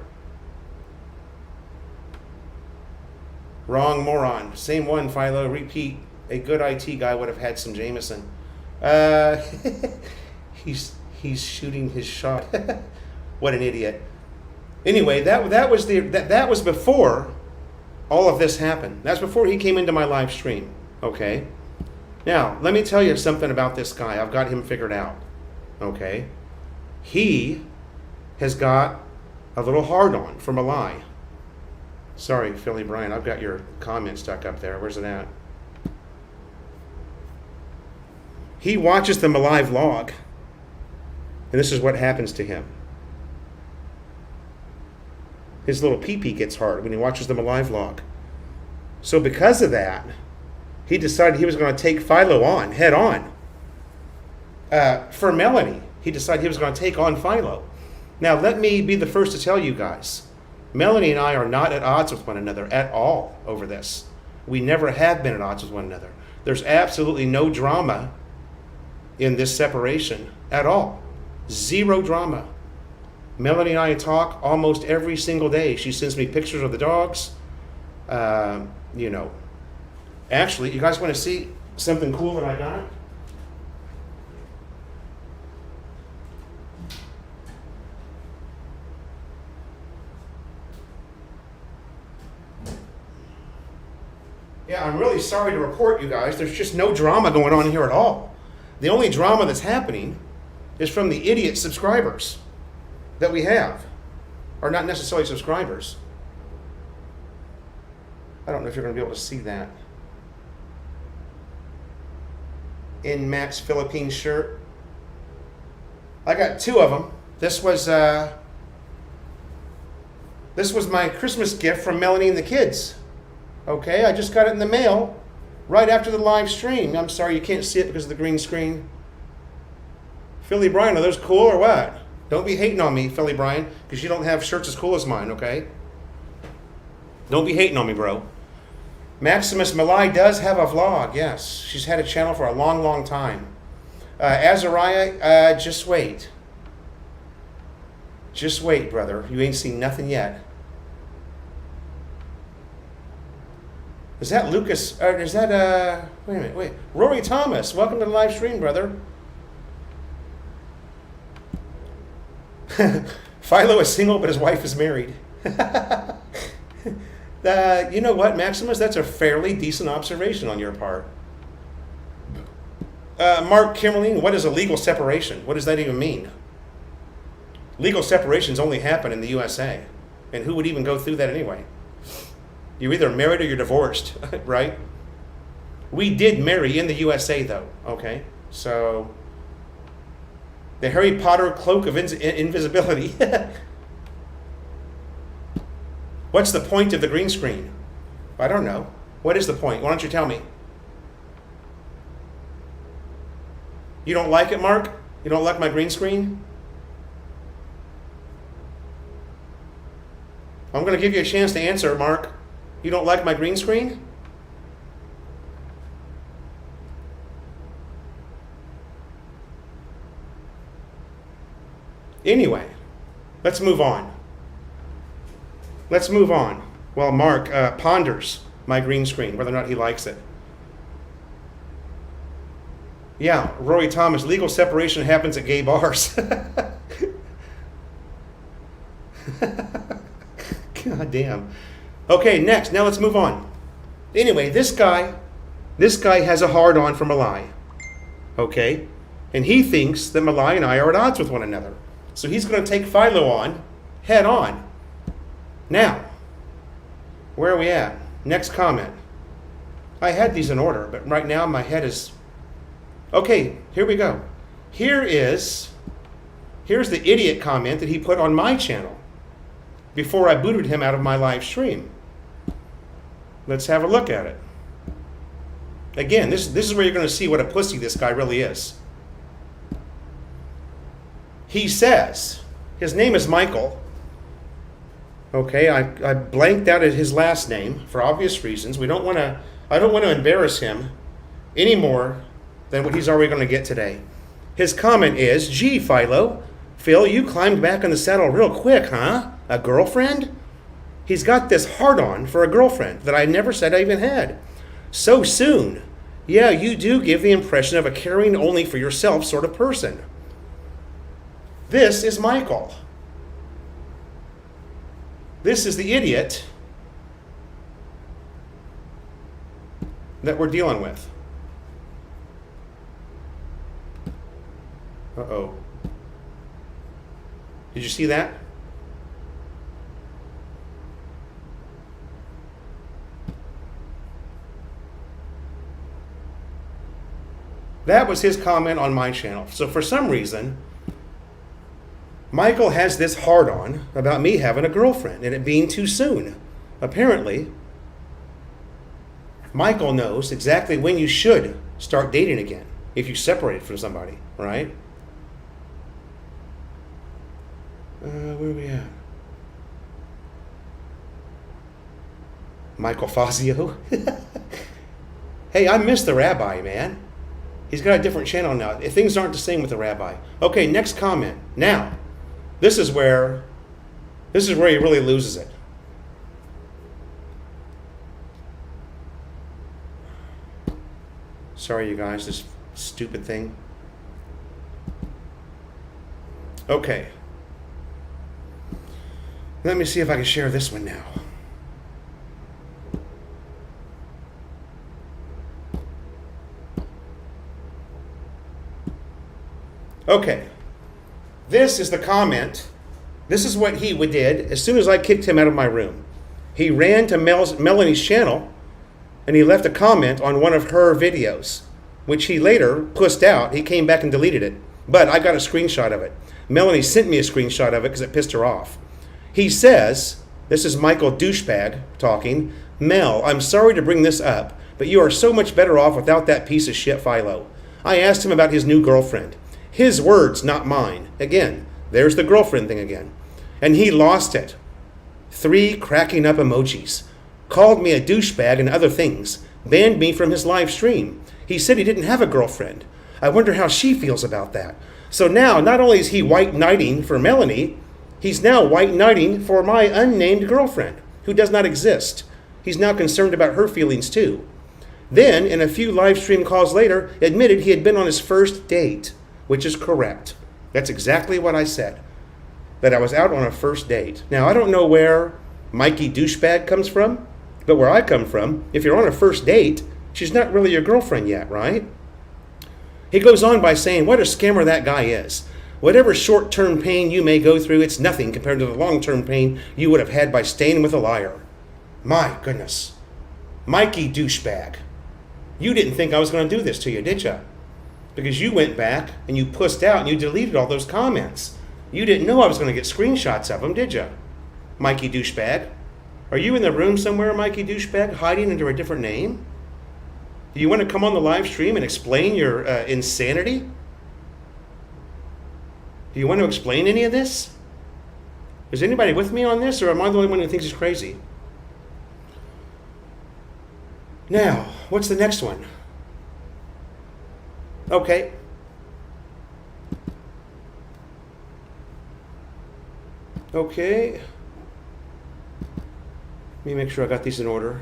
Wrong moron. Same one, Philo. Repeat. A good IT guy would have had some Jameson. He's shooting his shot. What an idiot. Anyway, that was before all of this happened. That's before he came into my live stream. Okay. Now let me tell you something about this guy. I've got him figured out. Okay. He has got a little hard on for Malay. Sorry, Philly Brian, I've got your comment stuck up there. Where's it at? He watches the Malay vlog, and this is what happens to him. His little pee-pee gets hard when he watches the Malay vlog. So because of that, he decided he was going to take Philo on, head on. For Melanie, he decided he was going to take on Philo. Now, let me be the first to tell you guys, Melanie and I are not at odds with one another at all over this. We never have been at odds with one another. There's absolutely no drama in this separation at all. Zero drama. Melanie and I talk almost every single day. She sends me pictures of the dogs. Actually, you guys want to see something cool that I got? Yeah, I'm really sorry to report, you guys, there's just no drama going on here at all. The only drama that's happening is from the idiot subscribers that we have, are not necessarily subscribers. I don't know if you're going to be able to see that. In Max Philippine shirt. I got two of them. This was my Christmas gift from Melanie and the kids. Okay, I just got it in the mail right after the live stream. I'm sorry you can't see it because of the green screen. Philly Brian, are those cool or what? Don't be hating on me, Philly Brian, because you don't have shirts as cool as mine, okay? Don't be hating on me, bro. Maximus Malay does have a vlog, yes. She's had a channel for a long, long time. Azariah, just wait. Just wait, brother. You ain't seen nothing yet. Is that Lucas, or is that, wait a minute, wait. Rory Thomas, welcome to the live stream, brother. Philo is single, but his wife is married. You know what, Maximus? That's a fairly decent observation on your part. Mark Kimmerling, what is a legal separation? What does that even mean? Legal separations only happen in the USA. And who would even go through that anyway? You're either married or you're divorced, right? We did marry in the USA, though, okay? So, the Harry Potter cloak of invisibility. What's the point of the green screen? I don't know. What is the point? Why don't you tell me? You don't like it, Mark? You don't like my green screen? I'm going to give you a chance to answer, Mark. You don't like my green screen? Anyway, let's move on. Let's move on while Mark ponders my green screen, whether or not he likes it. Yeah, Rory Thomas, legal separation happens at gay bars. God damn. Okay, next. Now let's move on. Anyway, this guy has a hard-on for Malay. Okay? And he thinks that Malay and I are at odds with one another. So he's going to take Philo on, head on. Now, where are we at? Next comment. I had these in order, but right now my head is... Okay, here we go. Here's the idiot comment that he put on my channel before I booted him out of my live stream. Let's have a look at it. Again, this is where you're going to see what a pussy this guy really is. He says, his name is Michael. Okay, I blanked out at his last name for obvious reasons. I don't want to embarrass him any more than what he's already going to get today. His comment is, "Gee, Philo, Phil, you climbed back in the saddle real quick, huh? A girlfriend?" He's got this hard-on for a girlfriend that I never said I even had. So soon. Yeah, you do give the impression of a caring only for yourself sort of person. This is Michael. This is the idiot that we're dealing with. Uh-oh. Did you see that? That was his comment on my channel. So for some reason, Michael has this hard-on about me having a girlfriend and it being too soon. Apparently, Michael knows exactly when you should start dating again if you separated from somebody, right? Where are we at? Michael Fazio. Hey, I miss the rabbi, man. He's got a different channel now. Things aren't the same with the rabbi. Okay, next comment. Now, this is where he really loses it. Sorry, you guys, this stupid thing. Okay. Let me see if I can share this one now. Okay. This is the comment. This is what he did as soon as I kicked him out of my room. He ran to Melanie's channel and he left a comment on one of her videos, which he later pussed out. He came back and deleted it, but I got a screenshot of it. Melanie sent me a screenshot of it because it pissed her off. He says, this is Michael Douchebag talking, "Mel, I'm sorry to bring this up, but you are so much better off without that piece of shit Philo. I asked him about his new girlfriend. His words, not mine." Again, there's the girlfriend thing again. "And he lost it. 3 cracking up emojis. Called me a douchebag and other things. Banned me from his live stream. He said he didn't have a girlfriend. I wonder how she feels about that." So now, not only is he white knighting for Melanie, he's now white knighting for my unnamed girlfriend, who does not exist. He's now concerned about her feelings too. Then, in a few live stream calls later, admitted he had been on his first date, which is correct. That's exactly what I said, that I was out on a first date. Now, I don't know where Mikey Douchebag comes from, but where I come from, if you're on a first date, she's not really your girlfriend yet, right? He goes on by saying, what a scammer that guy is. Whatever short-term pain you may go through, it's nothing compared to the long-term pain you would have had by staying with a liar. My goodness. Mikey Douchebag. You didn't think I was going to do this to you, did you? Because you went back and you pussed out and you deleted all those comments. You didn't know I was going to get screenshots of them, did you? Mikey Douchebag. Are you in the room somewhere, Mikey Douchebag, hiding under a different name? Do you want to come on the live stream and explain your insanity? Do you want to explain any of this? Is anybody with me on this, or am I the only one who thinks he's crazy? Now, what's the next one? Okay. Okay. Let me make sure I got these in order.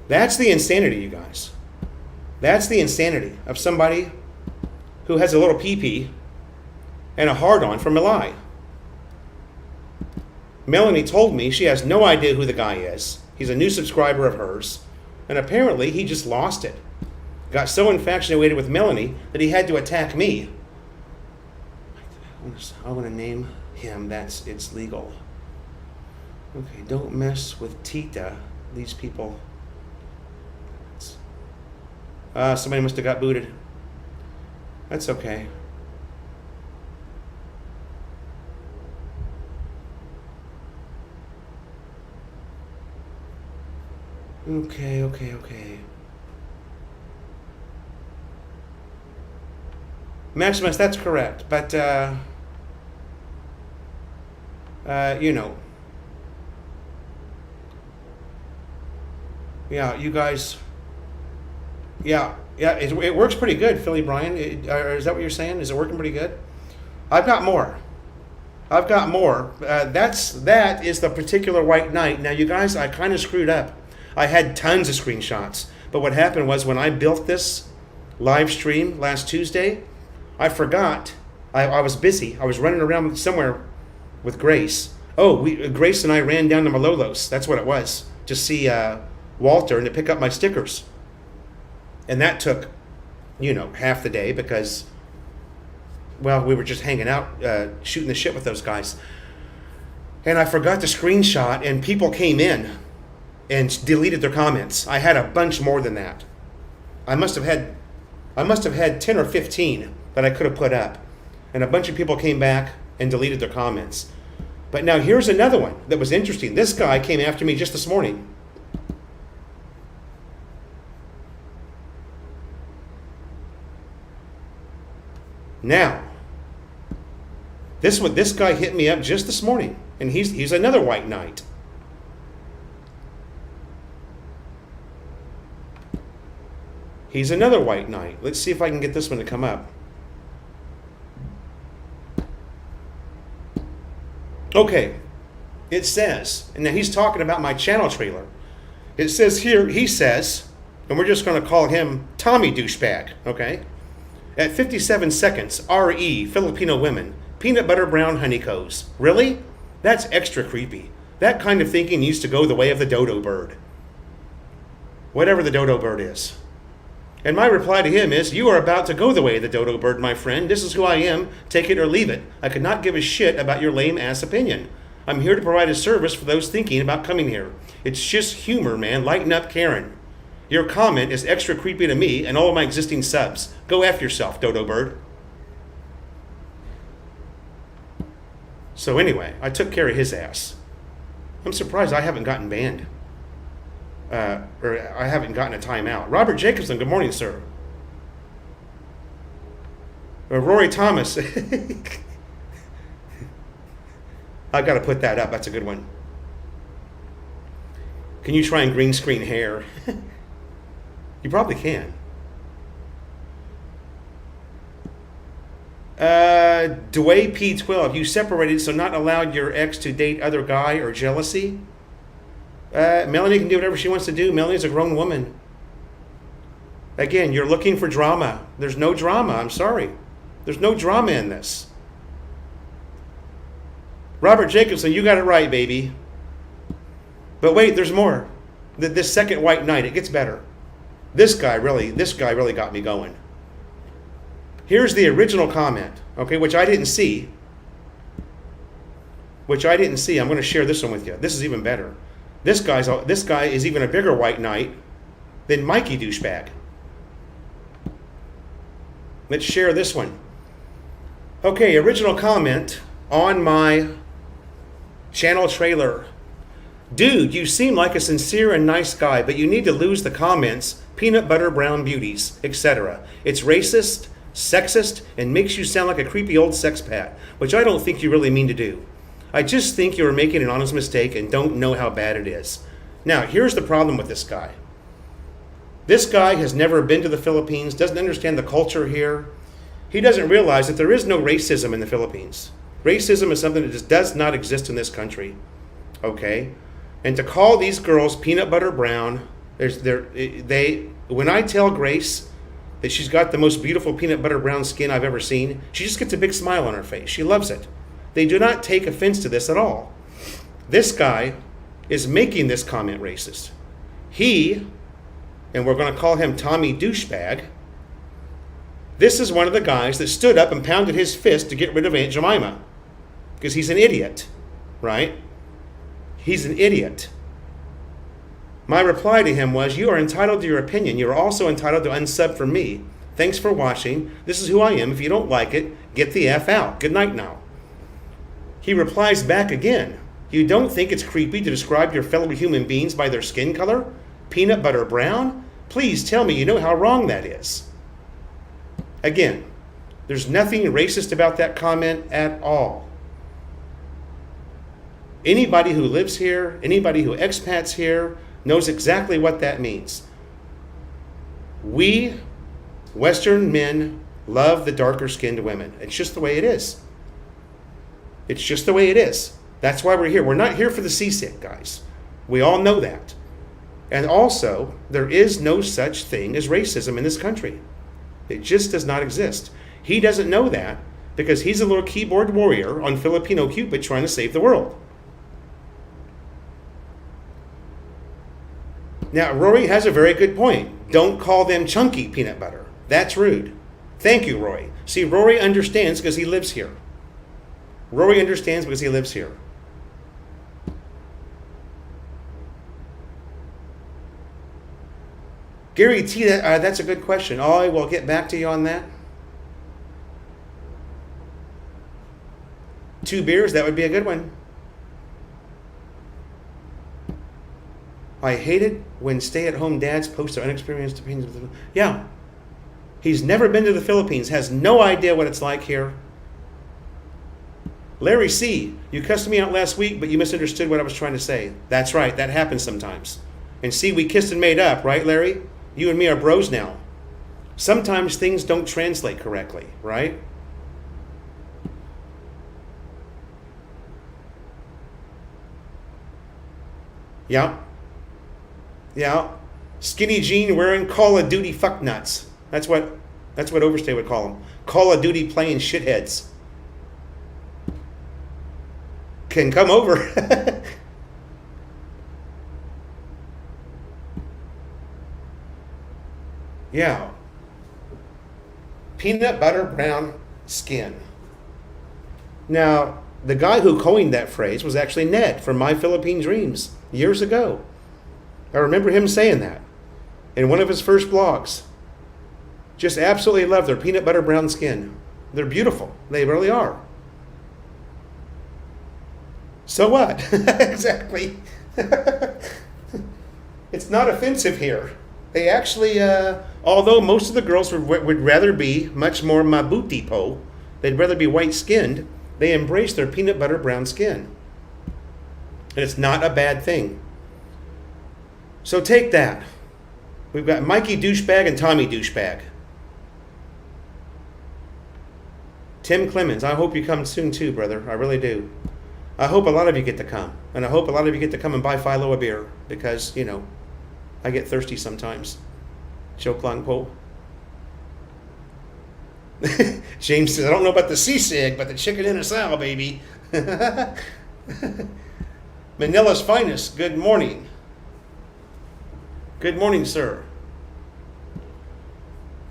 That's the insanity, you guys. That's the insanity of somebody who has a little pee-pee and a hard-on for Melay. Melanie told me she has no idea who the guy is. He's a new subscriber of hers. And apparently he just lost it. Got so infatuated with Melanie that he had to attack me. I want to name him. It's legal. Okay, don't mess with Tita. these people. Somebody must have got booted. That's okay. Okay. Maximus, that's correct, but you know, yeah, you guys, yeah, it works pretty good, Philly Brian. Is that what you're saying? Is it working pretty good? I've got more. That is the particular White Knight. Now, you guys, I kind of screwed up. I had tons of screenshots, but what happened was when I built this live stream last Tuesday, I forgot. I was busy. I was running around somewhere with Grace. Oh, Grace and I ran down to Malolos. That's what it was. To see Walter and to pick up my stickers. And that took, half the day because, well, we were just hanging out, shooting the shit with those guys. And I forgot to screenshot, and people came in and deleted their comments. I had a bunch more than that. I must have had 10 or 15 that I could have put up. And a bunch of people came back and deleted their comments. But now here's another one that was interesting. This guy came after me just this morning. Now, this guy hit me up just this morning, and he's another White Knight. He's another White Knight. Let's see if I can get this one to come up. Okay, it says, and now he's talking about my channel trailer. It says here, he says, and we're just going to call him Tommy Douchebag, okay? At 57 seconds, RE, Filipino women, peanut butter brown honeycombs. Really? That's extra creepy. That kind of thinking used to go the way of the dodo bird. Whatever the dodo bird is. And my reply to him is, you are about to go the way of the dodo bird, my friend. This is who I am. Take it or leave it. I could not give a shit about your lame-ass opinion. I'm here to provide a service for those thinking about coming here. It's just humor, man. Lighten up, Karen. Your comment is extra creepy to me and all of my existing subs. Go F yourself, dodo bird. So anyway, I took care of his ass. I'm surprised I haven't gotten banned. Or I haven't gotten a timeout. Robert Jacobson, good morning, sir. Rory Thomas. I got to put that up. That's a good one. Can you try and green screen hair? You probably can. Dway P12, you separated so not allowed your ex to date other guy or jealousy? Melanie can do whatever she wants to do. Melanie's a grown woman. Again, you're looking for drama. There's no drama. I'm sorry. There's no drama in this. Robert Jacobson, you got it right, baby. But wait, there's more. This second White Knight, it gets better. This guy really got me going. Here's the original comment, okay, which I didn't see. I'm going to share this one with you. This is even better. This guy is even a bigger White Knight than Mikey Douchebag. Let's share this one. Okay, original comment on my channel trailer. Dude, you seem like a sincere and nice guy, but you need to lose the comments, peanut butter brown beauties, etc. It's racist, sexist, and makes you sound like a creepy old sexpat, which I don't think you really mean to do. I just think you are making an honest mistake and don't know how bad it is. Now, here's the problem with this guy. This guy has never been to the Philippines, doesn't understand the culture here. He doesn't realize that there is no racism in the Philippines. Racism is something that just does not exist in this country. Okay? And to call these girls peanut butter brown, when I tell Grace that she's got the most beautiful peanut butter brown skin I've ever seen, she just gets a big smile on her face. She loves it. They do not take offense to this at all. This guy is making this comment racist. He, and we're going to call him Tommy Douchebag, this is one of the guys that stood up and pounded his fist to get rid of Aunt Jemima. Because he's an idiot, right? He's an idiot. My reply to him was, you are entitled to your opinion. You are also entitled to unsub from me. Thanks for watching. This is who I am. If you don't like it, get the F out. Good night now. He replies back again. You don't think it's creepy to describe your fellow human beings by their skin color? Peanut butter brown? Please tell me you know how wrong that is. Again, there's nothing racist about that comment at all. Anybody who lives here, anybody who expats here, knows exactly what that means. We, Western men, love the darker skinned women. It's just the way it is. It's just the way it is. That's why we're here. We're not here for the seasick, guys. We all know that. And also, there is no such thing as racism in this country. It just does not exist. He doesn't know that because he's a little keyboard warrior on Filipino Cupid trying to save the world. Now, Rory has a very good point. Don't call them chunky peanut butter. That's rude. Thank you, Rory. See, Rory understands because he lives here. Rory understands because he lives here. Gary T, that's a good question. I will get back to you on that. 2 beers, that would be a good one. I hate it when stay-at-home dads post their unexperienced opinions. Yeah. He's never been to the Philippines, has no idea what it's like here. Larry C., you cussed me out last week, but you misunderstood what I was trying to say. That's right, that happens sometimes. And see, we kissed and made up, right, Larry? You and me are bros now. Sometimes things don't translate correctly, right? Yeah. Yeah. Skinny Jean wearing Call of Duty fuck nuts. That's what Overstay would call them. Call of Duty playing shitheads. Can come over. Yeah. Peanut butter brown skin. Now, the guy who coined that phrase was actually Ned from My Philippine Dreams years ago. I remember him saying that in one of his first blogs. Just absolutely love their peanut butter brown skin. They're beautiful. They really are. So what? Exactly. It's not offensive here. They actually, although most of the girls would rather be much more mabuti po, they'd rather be white-skinned, they embrace their peanut butter brown skin. And it's not a bad thing. So take that. We've got Mikey Douchebag and Tommy Douchebag. Tim Clemens, I hope you come soon too, brother. I really do. I hope a lot of you get to come. And I hope a lot of you get to come and buy Philo a beer. Because, you know, I get thirsty sometimes. Joke Lang Po. James says, I don't know about the sisig, but the chicken in a sow, baby. Manila's Finest, good morning. Good morning, sir.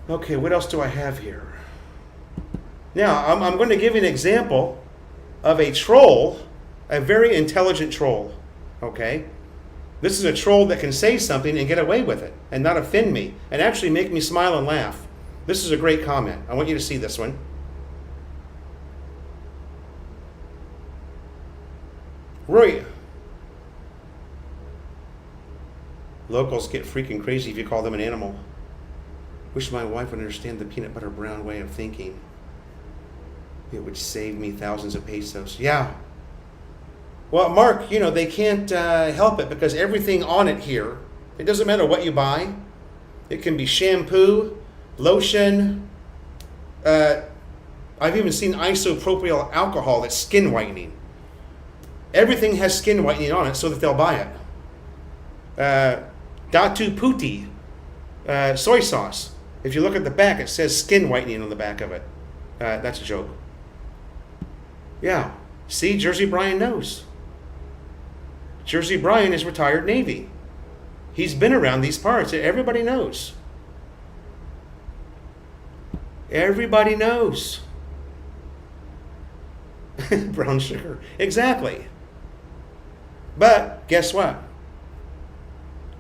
Okay, what else do I have here? Now, I'm going to give you an example of a troll, a very intelligent troll, okay? This is a troll that can say something and get away with it and not offend me and actually make me smile and laugh. This is a great comment. I want you to see this one. Roy. Locals get freaking crazy if you call them an animal. Wish my wife would understand the peanut butter brown way of thinking. It would save me thousands of pesos. Yeah. Well, Mark, you know, they can't help it because everything on it here, it doesn't matter what you buy. It can be shampoo, lotion. I've even seen isopropyl alcohol that's skin whitening. Everything has skin whitening on it so that they'll buy it. Datu Puti soy sauce. If you look at the back, it says skin whitening on the back of it. That's a joke. Yeah. See, Jersey Brian knows. Jersey Brian is retired Navy. He's been around these parts. Everybody knows. Everybody knows. Brown sugar. Exactly. But guess what?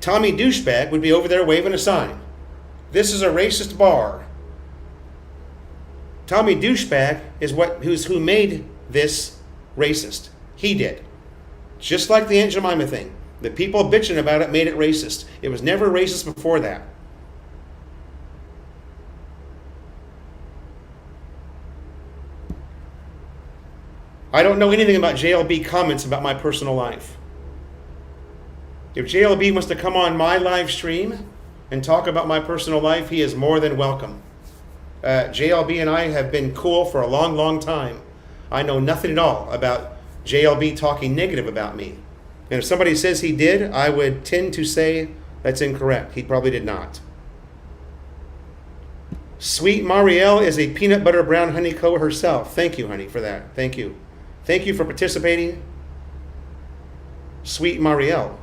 Tommy Douchebag would be over there waving a sign. This is a racist bar. Tommy Douchebag is who made this racist. He did. Just like the Aunt Jemima thing. The people bitching about it made it racist. It was never racist before that. I don't know anything about JLB comments about my personal life. If JLB wants to come on my live stream and talk about my personal life, he is more than welcome. JLB and I have been cool for a long, long time. I know nothing at all about JLB talking negative about me. And if somebody says he did, I would tend to say that's incorrect. He probably did not. Sweet Marielle is a peanut butter brown honeycomb herself. Thank you, honey, for that. Thank you. Thank you for participating. Sweet Marielle.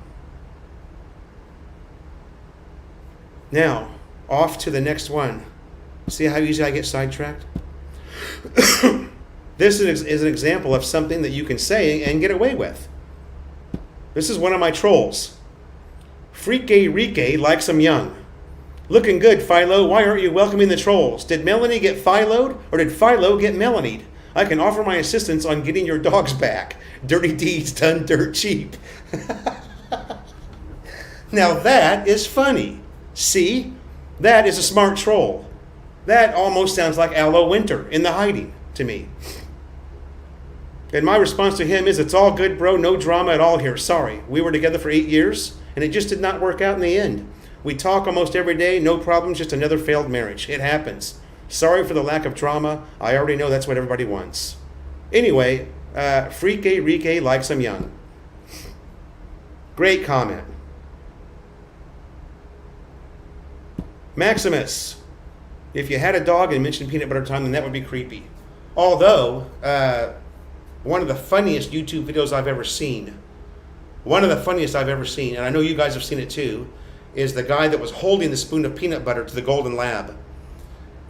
Now, off to the next one. See how easy I get sidetracked? This is an example of something that you can say and get away with. This is one of my trolls. Freaky Rike likes them young. Looking good, Philo. Why aren't you welcoming the trolls? Did Melanie get Philo'd or did Philo get Melanied? I can offer my assistance on getting your dogs back. Dirty deeds done dirt cheap. Now that is funny. See? That is a smart troll. That almost sounds like Aloe Winter in The Hiding to me. And my response to him is, it's all good, bro. No drama at all here. Sorry. We were together for 8 years, and it just did not work out in the end. We talk almost every day. No problems. Just another failed marriage. It happens. Sorry for the lack of drama. I already know that's what everybody wants. Anyway, Freaky Rike likes them young. Great comment. Maximus. If you had a dog and mentioned peanut butter time, then that would be creepy. Although, one of the funniest YouTube videos I've ever seen, and I know you guys have seen it too, is the guy that was holding the spoon of peanut butter to the golden lab.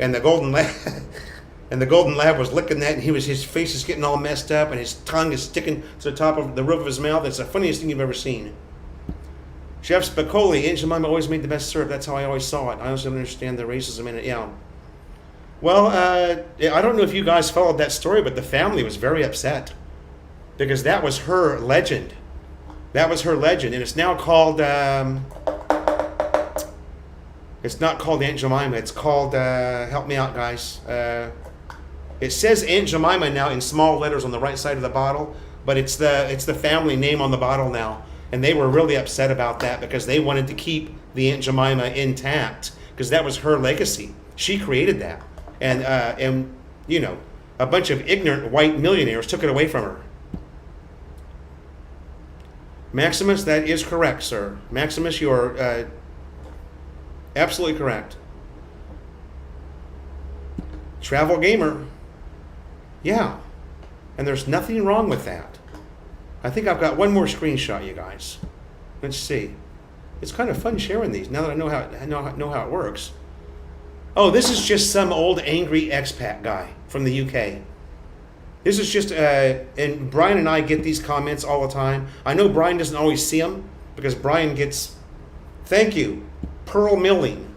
And the golden lab was licking that, and his face is getting all messed up, and his tongue is sticking to the top of the roof of his mouth. It's the funniest thing you've ever seen. Chef Spicoli, Aunt Jemima always made the best syrup. That's how I always saw it. I also don't understand the racism in it. Yeah. Well, I don't know if you guys followed that story, but the family was very upset because that was her legend. And it's now called. It's not called Aunt Jemima. It's called. Help me out, guys. It says Aunt Jemima now in small letters on the right side of the bottle, but it's the family name on the bottle now. And they were really upset about that because they wanted to keep the Aunt Jemima intact because that was her legacy. She created that. And you know, a bunch of ignorant white millionaires took it away from her. Maximus, that is correct, sir. Maximus, you are absolutely correct. Travel gamer. Yeah. And there's nothing wrong with that. I think I've got one more screenshot, you guys. Let's see. It's kind of fun sharing these now that I know how it works. Oh, this is just some old angry expat guy from the UK. This is just, and Brian and I get these comments all the time. I know Brian doesn't always see them because Brian gets, thank you, Pearl Milling.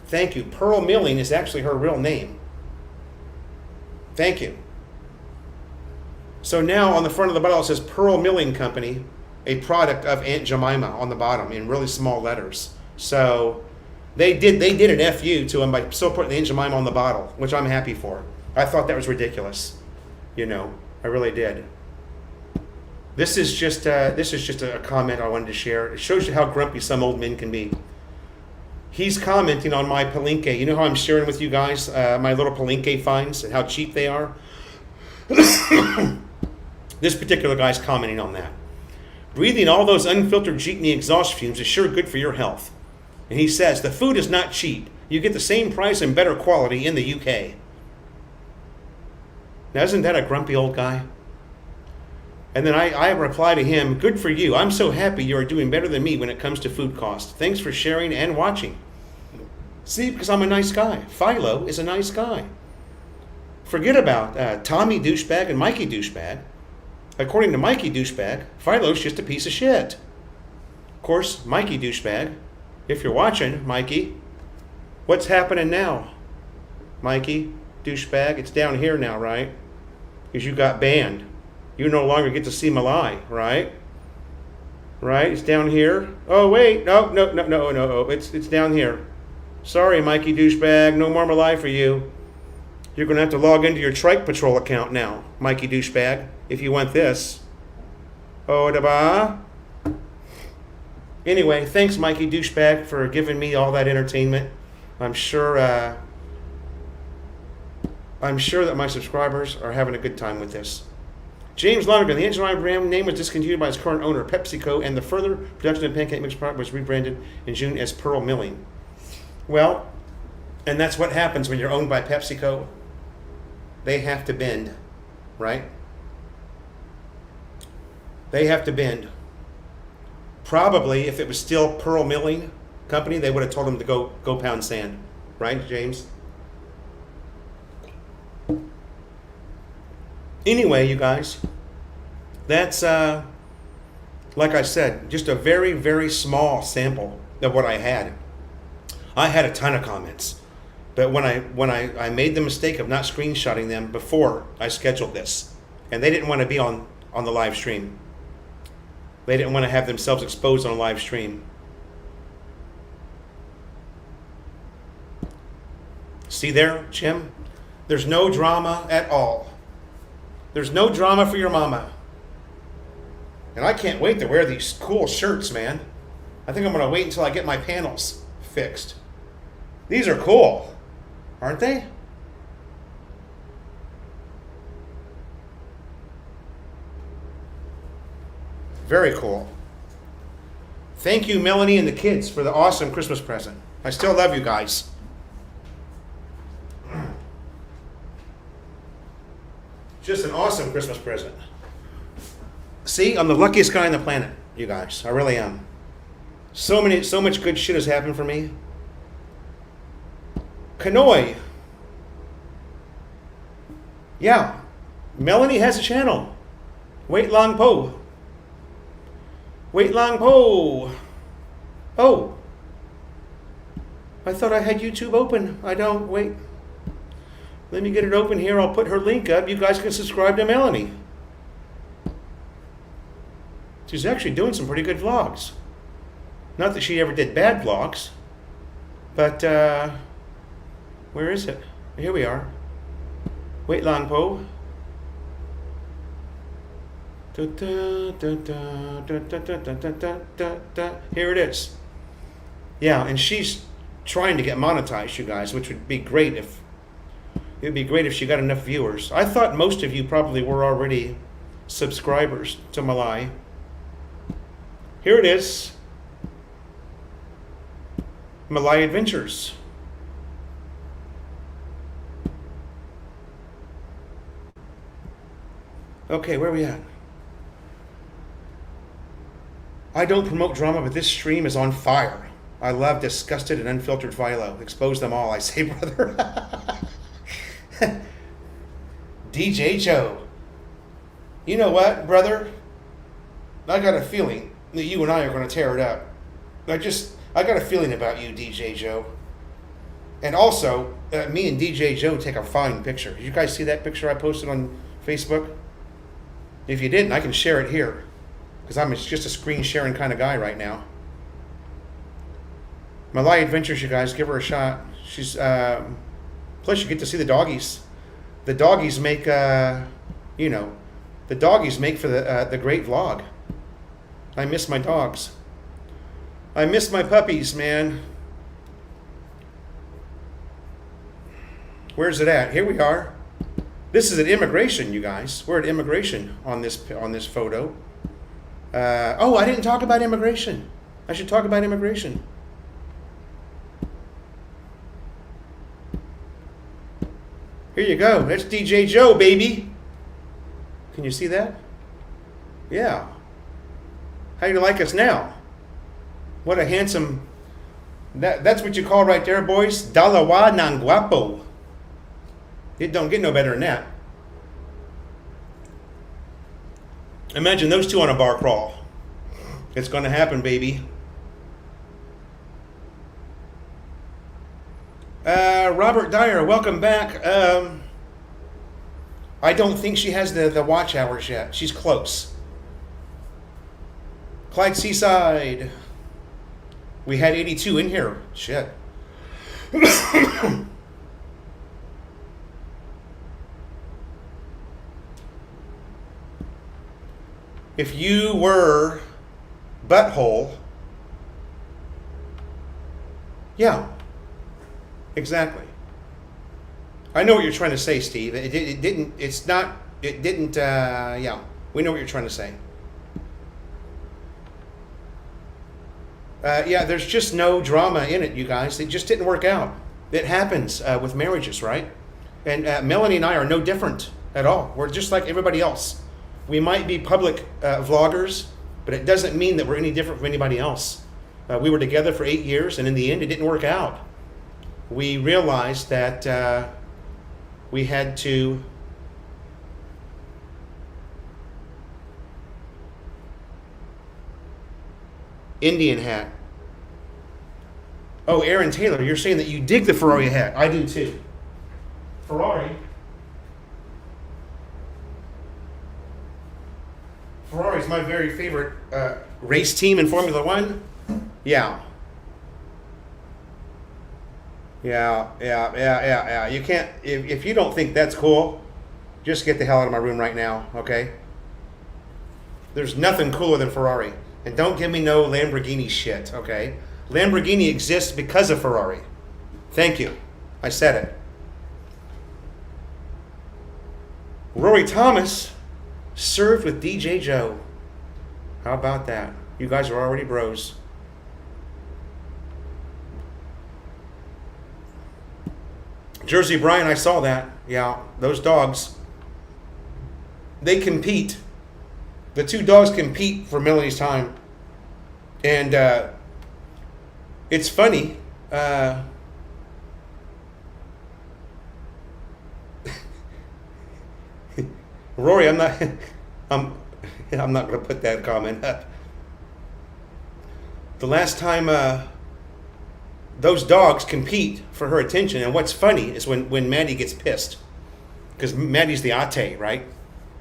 Thank you. Pearl Milling is actually her real name. Thank you. So now on the front of the bottle it says Pearl Milling Company, a product of Aunt Jemima on the bottom in really small letters. So they did an FU to him by still putting the Aunt Jemima on the bottle, which I'm happy for. I thought that was ridiculous. You know, I really did. This is just a comment I wanted to share. It shows you how grumpy some old men can be. He's commenting on my Palenque. You know how I'm sharing with you guys my little Palenque finds and how cheap they are? This particular guy's commenting on that. Breathing all those unfiltered jeepney exhaust fumes is sure good for your health. And he says, the food is not cheap. You get the same price and better quality in the UK. Now, isn't that a grumpy old guy? And then I reply to him, good for you. I'm so happy you are doing better than me when it comes to food costs. Thanks for sharing and watching. See, because I'm a nice guy. Philo is a nice guy. Forget about Tommy Douchebag and Mikey Douchebag. According to Mikey Douchebag, Philo's just a piece of shit. Of course, Mikey douchebag. If you're watching, Mikey, what's happening now? Mikey douchebag, it's down here now, right? Because you got banned. You no longer get to see Melay, right? Right? It's down here. Oh wait, no. It's down here. Sorry, Mikey douchebag, no more Melay for you. You're gonna have to log into your Trike Patrol account now, Mikey douchebag, if you want this. Oh da ba. Anyway, thanks, Mikey douchebag, for giving me all that entertainment. I'm sure that my subscribers are having a good time with this. James Lonergan, the Angel Iron brand name was discontinued by its current owner, PepsiCo, and the further production of pancake mix product was rebranded in June as Pearl Milling. Well, and that's what happens when you're owned by PepsiCo. They have to bend, right? They have to bend. Probably, if it was still Pearl Milling Company, they would have told them to go pound sand, right, James? Anyway, you guys, that's, like I said, just a very, very small sample of what I had. I had a ton of comments, but when I made the mistake of not screenshotting them before I scheduled this, and they didn't want to be on the live stream. They didn't want to have themselves exposed on a live stream. See there, Jim? There's no drama at all. There's no drama for your mama. And I can't wait to wear these cool shirts, man. I think I'm going to wait until I get my panels fixed. These are cool, aren't they? Very cool. Thank you, Melanie and the kids, for the awesome Christmas present. I still love you guys. Just an awesome Christmas present. See, I'm the luckiest guy on the planet, you guys. I really am. So much good shit has happened for me. Kanoi. Yeah. Melanie has a channel. Wait Long Po. Wait Long Po. Oh. I thought I had YouTube open. I don't. Wait. Let me get it open here. I'll put her link up. You guys can subscribe to Melanie. She's actually doing some pretty good vlogs. Not that she ever did bad vlogs. But, where is it? Here we are. Wait Long Po. Here it is. Yeah, and she's trying to get monetized, you guys, which would be great if she got enough viewers. I thought most of you probably were already subscribers to Melay. Here it is. Melay Adventures. Okay, where are we at? I don't promote drama, but this stream is on fire. I love disgusted and unfiltered Philo. Expose them all, I say, brother. DJ Joe. You know what, brother? I got a feeling that you and I are going to tear it up. I got a feeling about you, DJ Joe. And also, me and DJ Joe take a fine picture. Did you guys see that picture I posted on Facebook? If you didn't, I can share it here. Because I'm just a screen sharing kind of guy right now. Melay Adventures, you guys, give her a shot. She's, plus you get to see the doggies. The doggies make, the doggies make for the great vlog. I miss my dogs. I miss my puppies, man. Where's it at? Here we are. This is at immigration, you guys. We're at immigration on this photo. Oh, I didn't talk about immigration. I should talk about immigration. Here you go. That's DJ Joe, baby. Can you see that? Yeah. How do you like us now? What a handsome... That's what you call right there, boys. Dalawa ng guapo. It don't get no better than that. Imagine those two on a bar crawl. It's going to happen, baby. Robert Dyer, welcome back. I don't think she has the watch hours yet. She's close. Clyde Seaside. We had 82 in here. Shit. If you were butthole, yeah, exactly. I know what you're trying to say, Steve. It didn't, yeah, we know what you're trying to say. Yeah, there's just no drama in it, you guys. It just didn't work out. It happens with marriages, right? And Melanie and I are no different at all. We're just like everybody else. We might be public vloggers, but it doesn't mean that we're any different from anybody else. We were together for 8 years, and in the end, it didn't work out. We realized that we had to Indian hat. Oh, Aaron Taylor, you're saying that you dig the Ferrari hat. I do too. Ferrari's my very favorite race team in Formula One. Yeah. Yeah. You can't, if you don't think that's cool, just get the hell out of my room right now, okay? There's nothing cooler than Ferrari. And don't give me no Lamborghini shit, okay? Lamborghini exists because of Ferrari. Thank you. I said it. Rory Thomas served with DJ Joe. How about that? You guys are already bros. Jersey Brian, I saw that. Yeah, those dogs. They compete. The two dogs compete for Melanie's time. And it's funny. Rory, I'm not going to put that comment up. The last time those dogs compete for her attention, and what's funny is when Maddie gets pissed, because Maddie's the ate, right?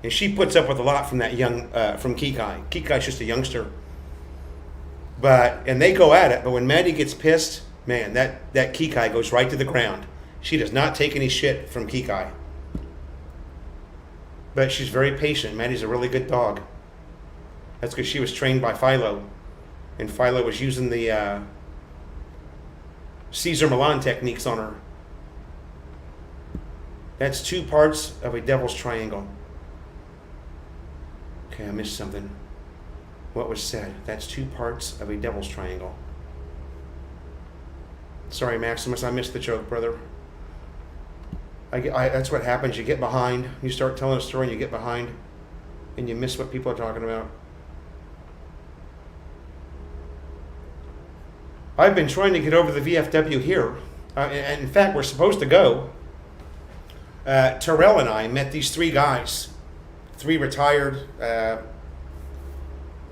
And she puts up with a lot from that young, from Kikai. Kikai's just a youngster. And they go at it, but when Maddie gets pissed, man, that Kikai goes right to the ground. She does not take any shit from Kikai. But she's very patient. Maddie's a really good dog. That's because she was trained by Philo. And Philo was using the Caesar Milan techniques on her. That's 2 parts of a devil's triangle. Okay, I missed something. What was said? That's 2 parts of a devil's triangle. Sorry, Maximus, I missed the joke, brother. That's what happens. You get behind. You start telling a story and you get behind. And you miss what people are talking about. I've been trying to get over the VFW here. And in fact, we're supposed to go. Terrell and I met these 3 guys. 3 retired.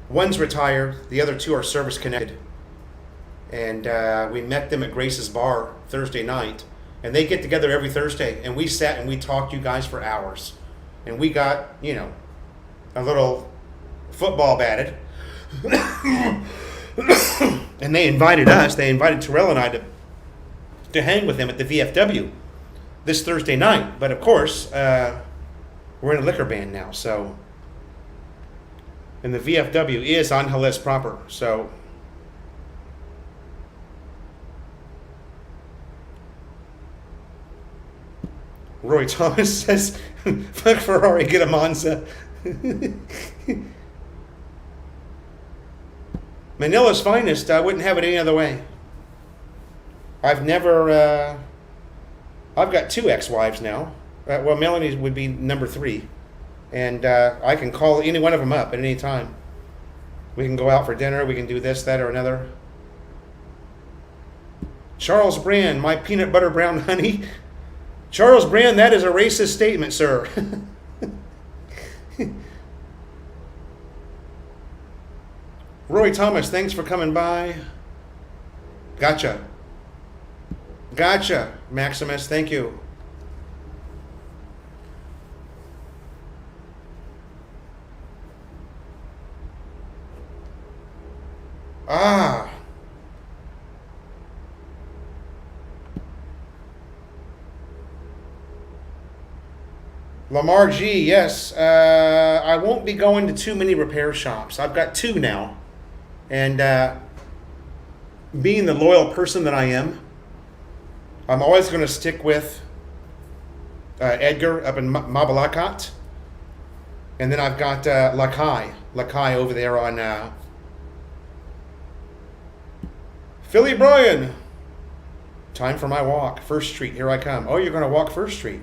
One's retired. The other 2 are service connected. And we met them at Grace's Bar Thursday night. And they get together every Thursday. And we sat and we talked to you guys for hours. And we got, a little football batted. And they invited us. They invited Terrell and I to hang with them at the VFW this Thursday night. But of course, we're in a liquor ban now. So, and the VFW is on Hellas proper. So, Roy Thomas says, fuck Ferrari, get a Monza. Manila's finest, I wouldn't have it any other way. I've got 2 ex-wives now. Well, Melanie would be number 3. And I can call any one of them up at any time. We can go out for dinner, we can do this, that, or another. Charles Brand, my peanut butter brown honey. Charles Brand, that is a racist statement, sir. Roy Thomas, thanks for coming by. Gotcha. Gotcha, Maximus. Thank you. Ah. Lamar G, yes. I won't be going to too many repair shops. I've got 2 now. And being the loyal person that I am, I'm always going to stick with Edgar up in Mabalacat. And then I've got Lakai over there on Philly Bryan. Time for my walk. First Street, here I come. Oh, you're going to walk First Street.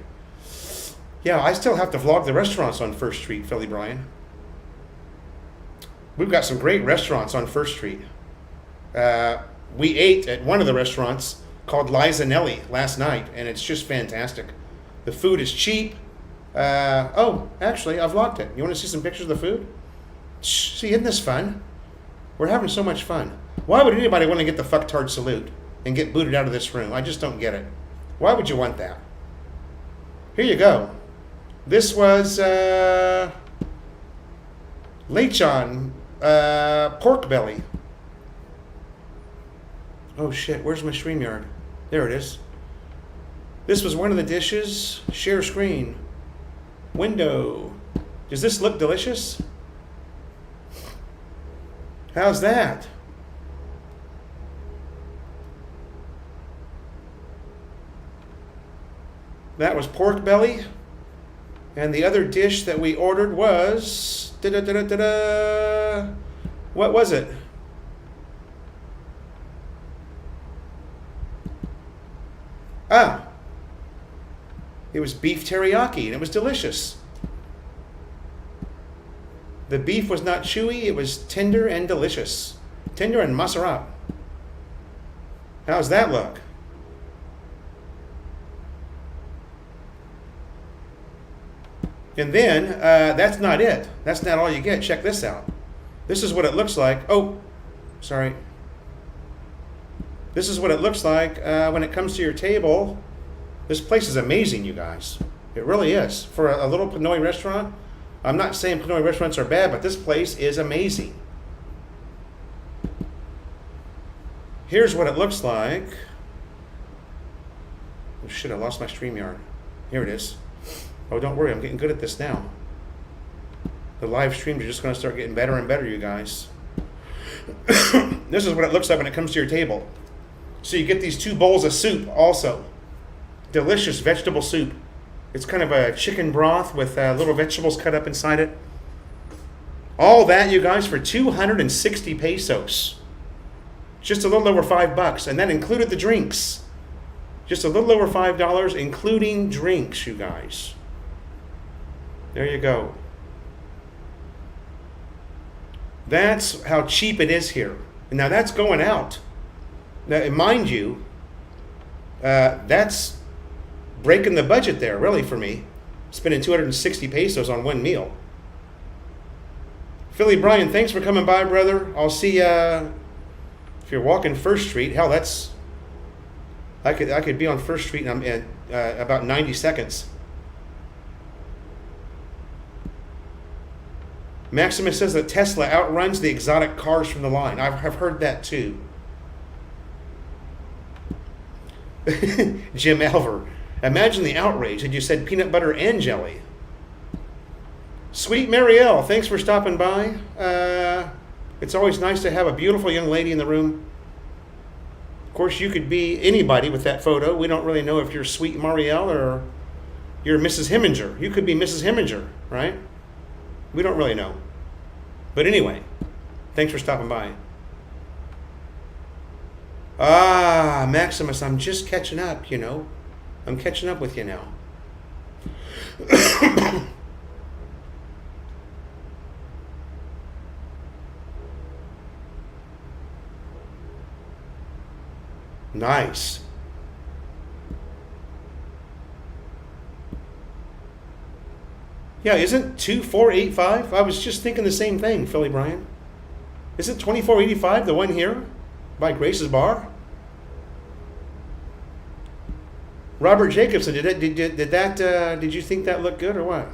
Yeah, I still have to vlog the restaurants on First Street, Philly Bryan. We've got some great restaurants on First Street. We ate at one of the restaurants called Liza Nelly last night, and it's just fantastic. The food is cheap. Oh, actually, I vlogged it. You want to see some pictures of the food? See, isn't this fun? We're having so much fun. Why would anybody want to get the fucktard salute and get booted out of this room? I just don't get it. Why would you want that? Here you go. This was Lechon pork belly. Oh shit, where's my StreamYard? There it is. This was one of the dishes. Share screen. Window. Does this look delicious? How's that? That was pork belly. And the other dish that we ordered was... What was it? Ah. It was beef teriyaki, and it was delicious. The beef was not chewy, it was tender and delicious. Tender and masarat. How's that look? And then, that's not it. That's not all you get. Check this out. This is what it looks like. Oh, sorry. This is what it looks like when it comes to your table. This place is amazing, you guys. It really is. For a little Pinoy restaurant, I'm not saying Pinoy restaurants are bad, but this place is amazing. Here's what it looks like. Oh shit, I lost my StreamYard. Here it is. Oh, don't worry, I'm getting good at this now. The live streams are just going to start getting better and better, you guys. This is what it looks like when it comes to your table. So you get these 2 bowls of soup also. Delicious vegetable soup. It's kind of a chicken broth with little vegetables cut up inside it. All that, you guys, for 260 pesos. Just a little over $5, and that included the drinks. Just a little over $5, including drinks, you guys. There you go. That's how cheap it is here. Now that's going out. Now, mind you, that's breaking the budget there, really, for me. Spending 260 pesos on one meal. Philly Bryan, thanks for coming by, brother. I'll see if you're walking First Street. Hell, that's... I could be on First Street and I'm in about 90 seconds. Maximus says that Tesla outruns the exotic cars from the line. I've heard that too. Jim Alver, imagine the outrage had you said peanut butter and jelly. Sweet Marielle, thanks for stopping by. It's always nice to have a beautiful young lady in the room. Of course, you could be anybody with that photo. We don't really know if you're Sweet Marielle or you're Mrs. Heminger. You could be Mrs. Heminger, right? We don't really know. But anyway, thanks for stopping by. Ah, Maximus, I'm just catching up, you know. I'm catching up with you now. Nice. Yeah, isn't 2485? I was just thinking the same thing, Philly Bryan. Isn't 2485 the one here by Grace's Bar? Robert Jacobson, did you think that looked good or what?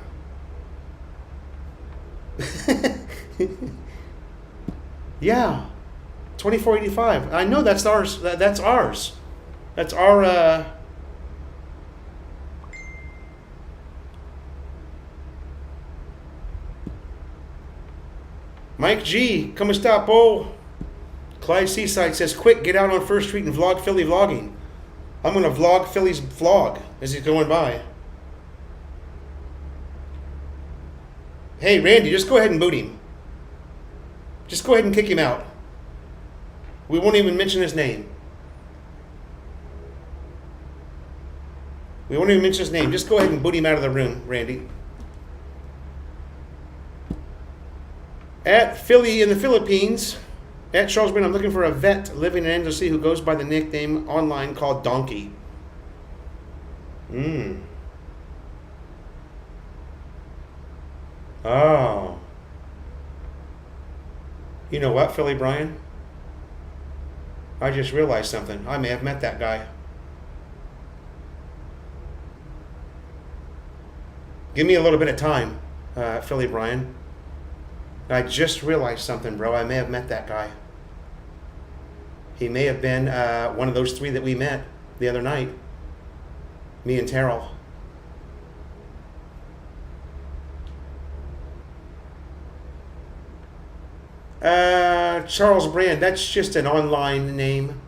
Yeah, 2485. I know that's ours. That's ours. That's our. Mike G, come stop, oh. Clyde Seaside says, quick, get out on First Street and vlog Philly vlogging. I'm going to vlog Philly's vlog as he's going by. Hey, Randy, just go ahead and boot him. Just go ahead and kick him out. We won't even mention his name. We won't even mention his name. Just go ahead and boot him out of the room, Randy. At Philly in the Philippines, at Charles Brand, I'm looking for a vet living in Andalusia who goes by the nickname online called Donkey. Oh. You know what, Philly Brian? I just realized something. I may have met that guy. Give me a little bit of time, Philly Brian. I just realized something, bro. I may have met that guy. He may have been one of those three that we met the other night. Me and Terrell. Charles Brand, that's just an online name.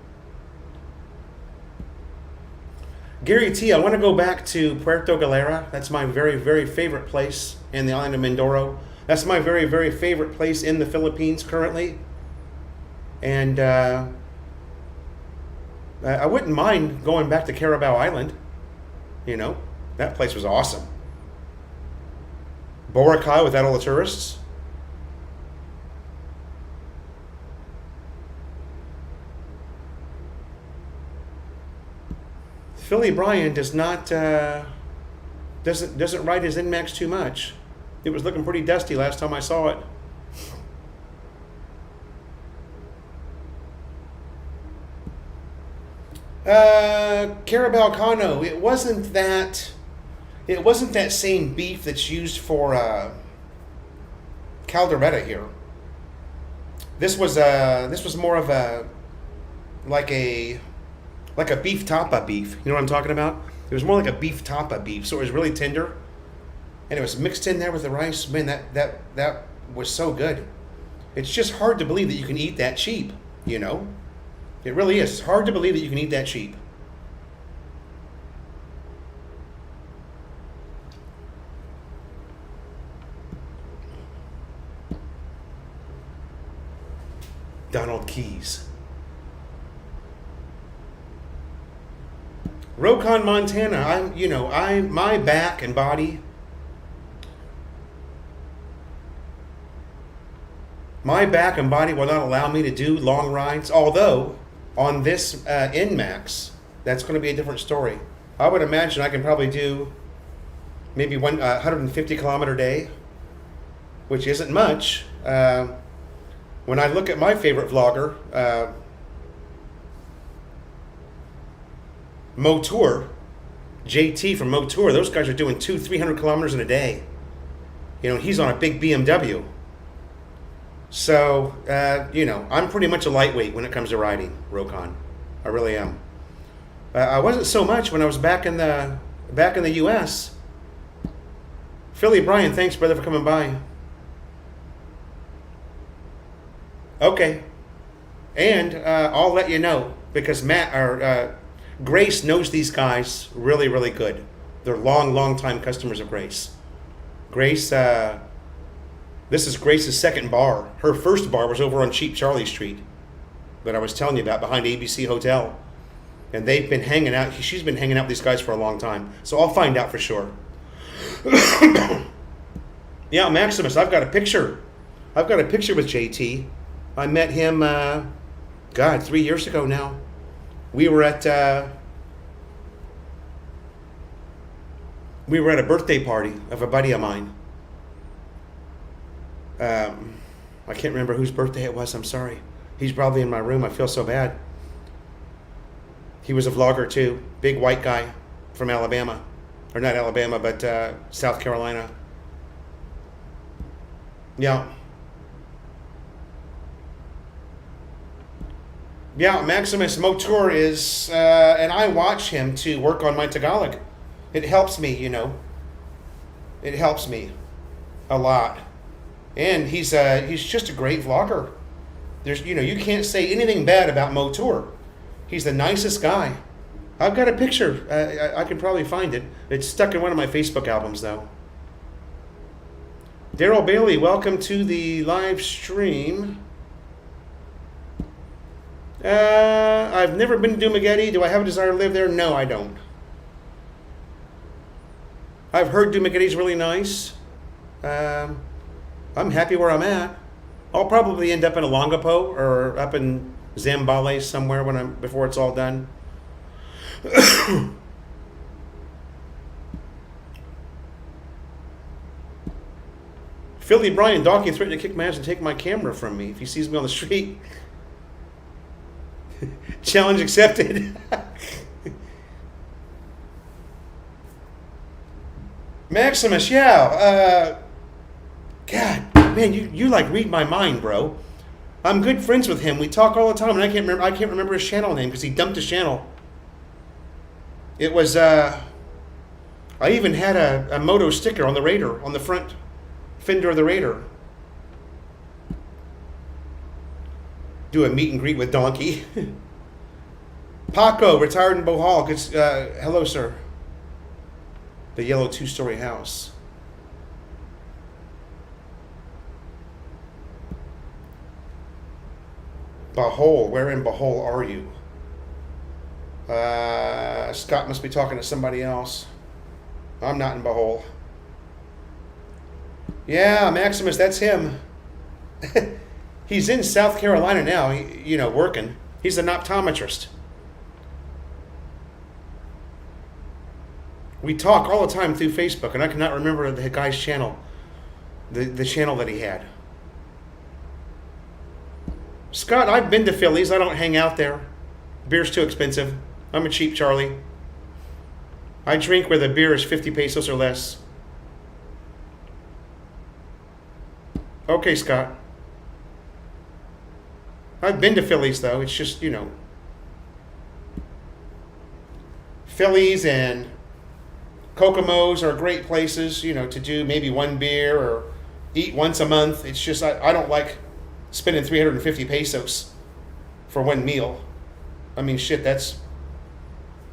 Gary T, I want to go back to Puerto Galera. That's my very, very favorite place in the island of Mindoro. That's my very, very favorite place in the Philippines currently. And I wouldn't mind going back to Carabao Island. You know, that place was awesome. Boracay without all the tourists. Philly Brian does not doesn't ride his NMAX too much. It was looking pretty dusty last time I saw it. Carabao Cano. It wasn't that same beef that's used for caldereta here. This was more of a like a beef tapa beef. You know what I'm talking about? It was more like a beef tapa beef, so it was really tender. And it was mixed in there with the rice. Man, that was so good. It's just hard to believe that you can eat that cheap, you know? It really is. It's hard to believe that you can eat that cheap. Donald Keys. Rokon, Montana. My back and body. My back and body will not allow me to do long rides, although on this NMAX, that's going to be a different story. I would imagine I can probably do maybe 150 kilometer day, which isn't much. When I look at my favorite vlogger, Motour, JT from Motour, those guys are doing 200-300 kilometers in a day. You know, he's on a big BMW. So, I'm pretty much a lightweight when it comes to riding, Rokon. I really am. I wasn't so much when I was back in the U.S. Philly Brian, thanks, brother, for coming by. Okay. And I'll let you know, because Grace knows these guys really, really good. They're long time customers of Grace. Grace... This is Grace's second bar. Her first bar was over on Cheap Charlie Street that I was telling you about behind ABC Hotel. And they've been hanging out. She's been hanging out with these guys for a long time. So I'll find out for sure. Yeah, Maximus, I've got a picture. I've got a picture with JT. I met him, 3 years ago now. We were at a birthday party of a buddy of mine. I can't remember whose birthday it was. I'm sorry. He's probably in my room. I feel so bad. He was a vlogger too. Big white guy from Alabama. Or not Alabama, but South Carolina. Yeah. Yeah, Maximus Motor is, and I watch him to work on my Tagalog. It helps me, you know. It helps me a lot. And he's just a great vlogger. There's, you know, you can't say anything bad about Motor. He's the nicest guy. I've got a picture. I can probably find it. It's stuck in one of my Facebook albums, though. Daryl Bailey, welcome to the live stream. I've never been to Dumageddon. Do I have a desire to live there? No, I don't. I've heard Dumagetti's really nice. I'm happy where I'm at. I'll probably end up in Olongapo or up in Zambales somewhere before it's all done. Philly Brian Dawkins threatened to kick my ass and take my camera from me if he sees me on the street. Challenge accepted. Maximus, yeah. God, man, you like read my mind, bro. I'm good friends with him. We talk all the time, and I can't remember his channel name because he dumped his channel. It was I even had a moto sticker on the Raider, on the front fender of the Raider. Do a meet and greet with Donkey. Paco, retired in Bohol. Hello, sir. The yellow 2-story house. Bohol. Where in Bohol are you? Scott must be talking to somebody else. I'm not in Bohol. Yeah, Maximus, that's him. He's in South Carolina now, working. He's an optometrist. We talk all the time through Facebook, and I cannot remember the guy's channel, the channel that he had. Scott, I've been to Phillies. I don't hang out there. Beer's too expensive. I'm a cheap Charlie. I drink where the beer is 50 pesos or less. Okay, Scott. I've been to Phillies, though. It's just, Phillies and Kokomo's are great places, to do maybe one beer or eat once a month. It's just, I don't like spending 350 pesos for one meal. I mean, shit,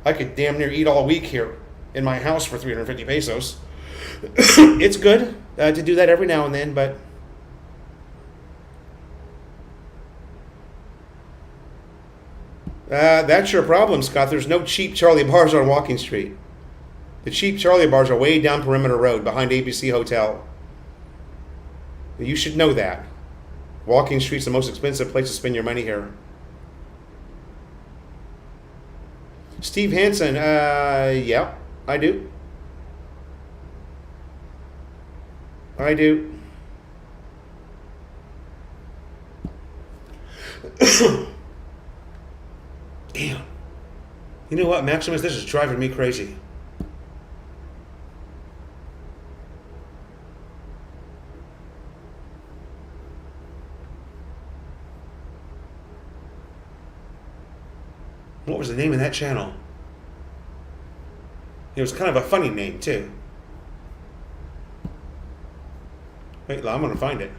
I could damn near eat all week here in my house for 350 pesos. It's good to do that every now and then, but that's your problem, Scott. There's no cheap Charlie bars on Walking Street. The cheap Charlie bars are way down Perimeter Road behind ABC Hotel. You should know that. Walking Street's the most expensive place to spend your money here. Steve Hansen, yeah, I do. I do. Damn. You know what, Maximus? This is driving me crazy. What was the name of that channel? It was kind of a funny name, too. Wait, I'm going to find it.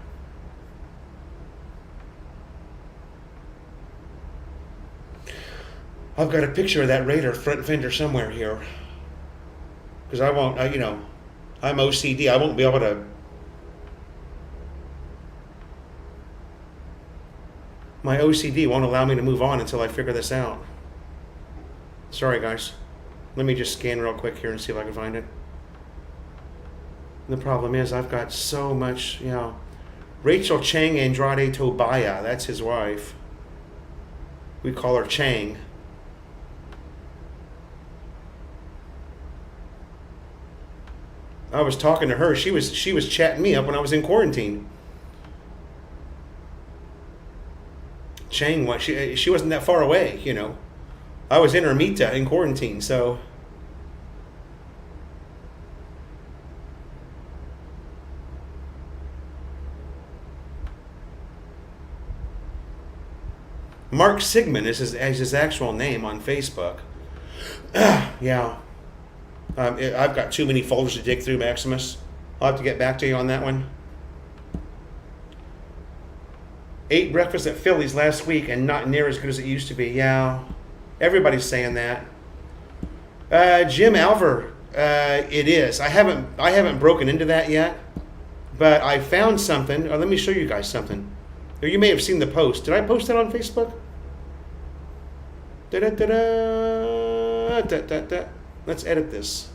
I've got a picture of that Raider front fender somewhere here. Because I won't, I'm OCD. I won't be able to. My OCD won't allow me to move on until I figure this out. Sorry, guys. Let me just scan real quick here and see if I can find it. The problem is I've got so much, Rachel Chang Andrade Tobaya. That's his wife. We call her Chang. I was talking to her. She was chatting me up when I was in quarantine. Chang, she wasn't that far away, you know. I was in Ermita in quarantine, so. Mark Sigmund is his actual name on Facebook. Yeah. I've got too many folders to dig through, Maximus. I'll have to get back to you on that one. Ate breakfast at Philly's last week and not near as good as it used to be. Yeah, everybody's saying that. Jim Alver, it is. I haven't broken into that yet, but I found something. Let me show you guys something. Or you may have seen the post. Did I post that on Facebook? Let's edit this.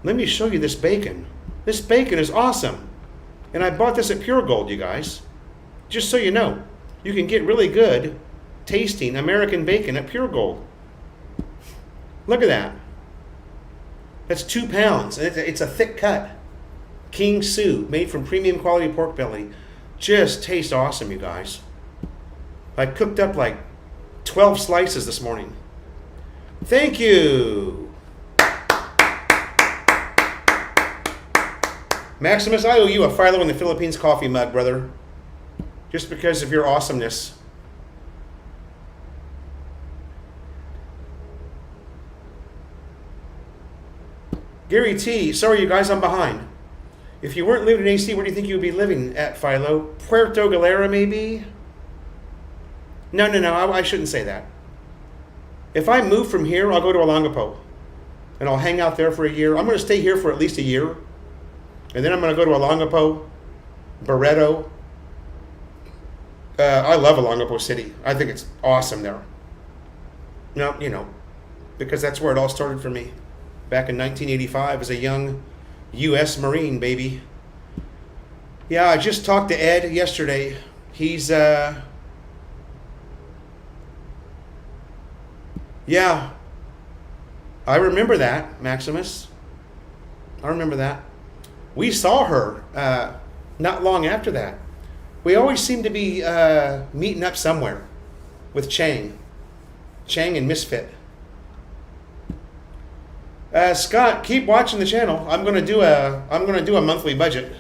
Let me show you this bacon. This bacon is awesome. And I bought this at Pure Gold, you guys. Just so you know, you can get really good tasting American bacon at Pure Gold. Look at that. That's 2 pounds. And it's a thick cut. King Sue, made from premium quality pork belly. Just tastes awesome, you guys. I cooked up like 12 slices this morning. Thank you. Maximus, I owe you a Philo in the Philippines coffee mug, brother. Just because of your awesomeness. Gary T, sorry you guys, I'm behind. If you weren't living in AC, where do you think you would be living at, Philo? Puerto Galera, maybe? No, I shouldn't say that. If I move from here, I'll go to Olongapo. And I'll hang out there for a year. I'm going to stay here for at least a year. And then I'm going to go to Olongapo, Barreto. I love Olongapo City. I think it's awesome there. No, you know, because that's where it all started for me. Back in 1985 as a young U.S. Marine, baby. Yeah, I just talked to Ed yesterday. He's, yeah, I remember that, Maximus. I remember that. We saw her not long after that. We always seem to be meeting up somewhere with Chang and Misfit. Scott, keep watching the channel. I'm gonna do a monthly budget.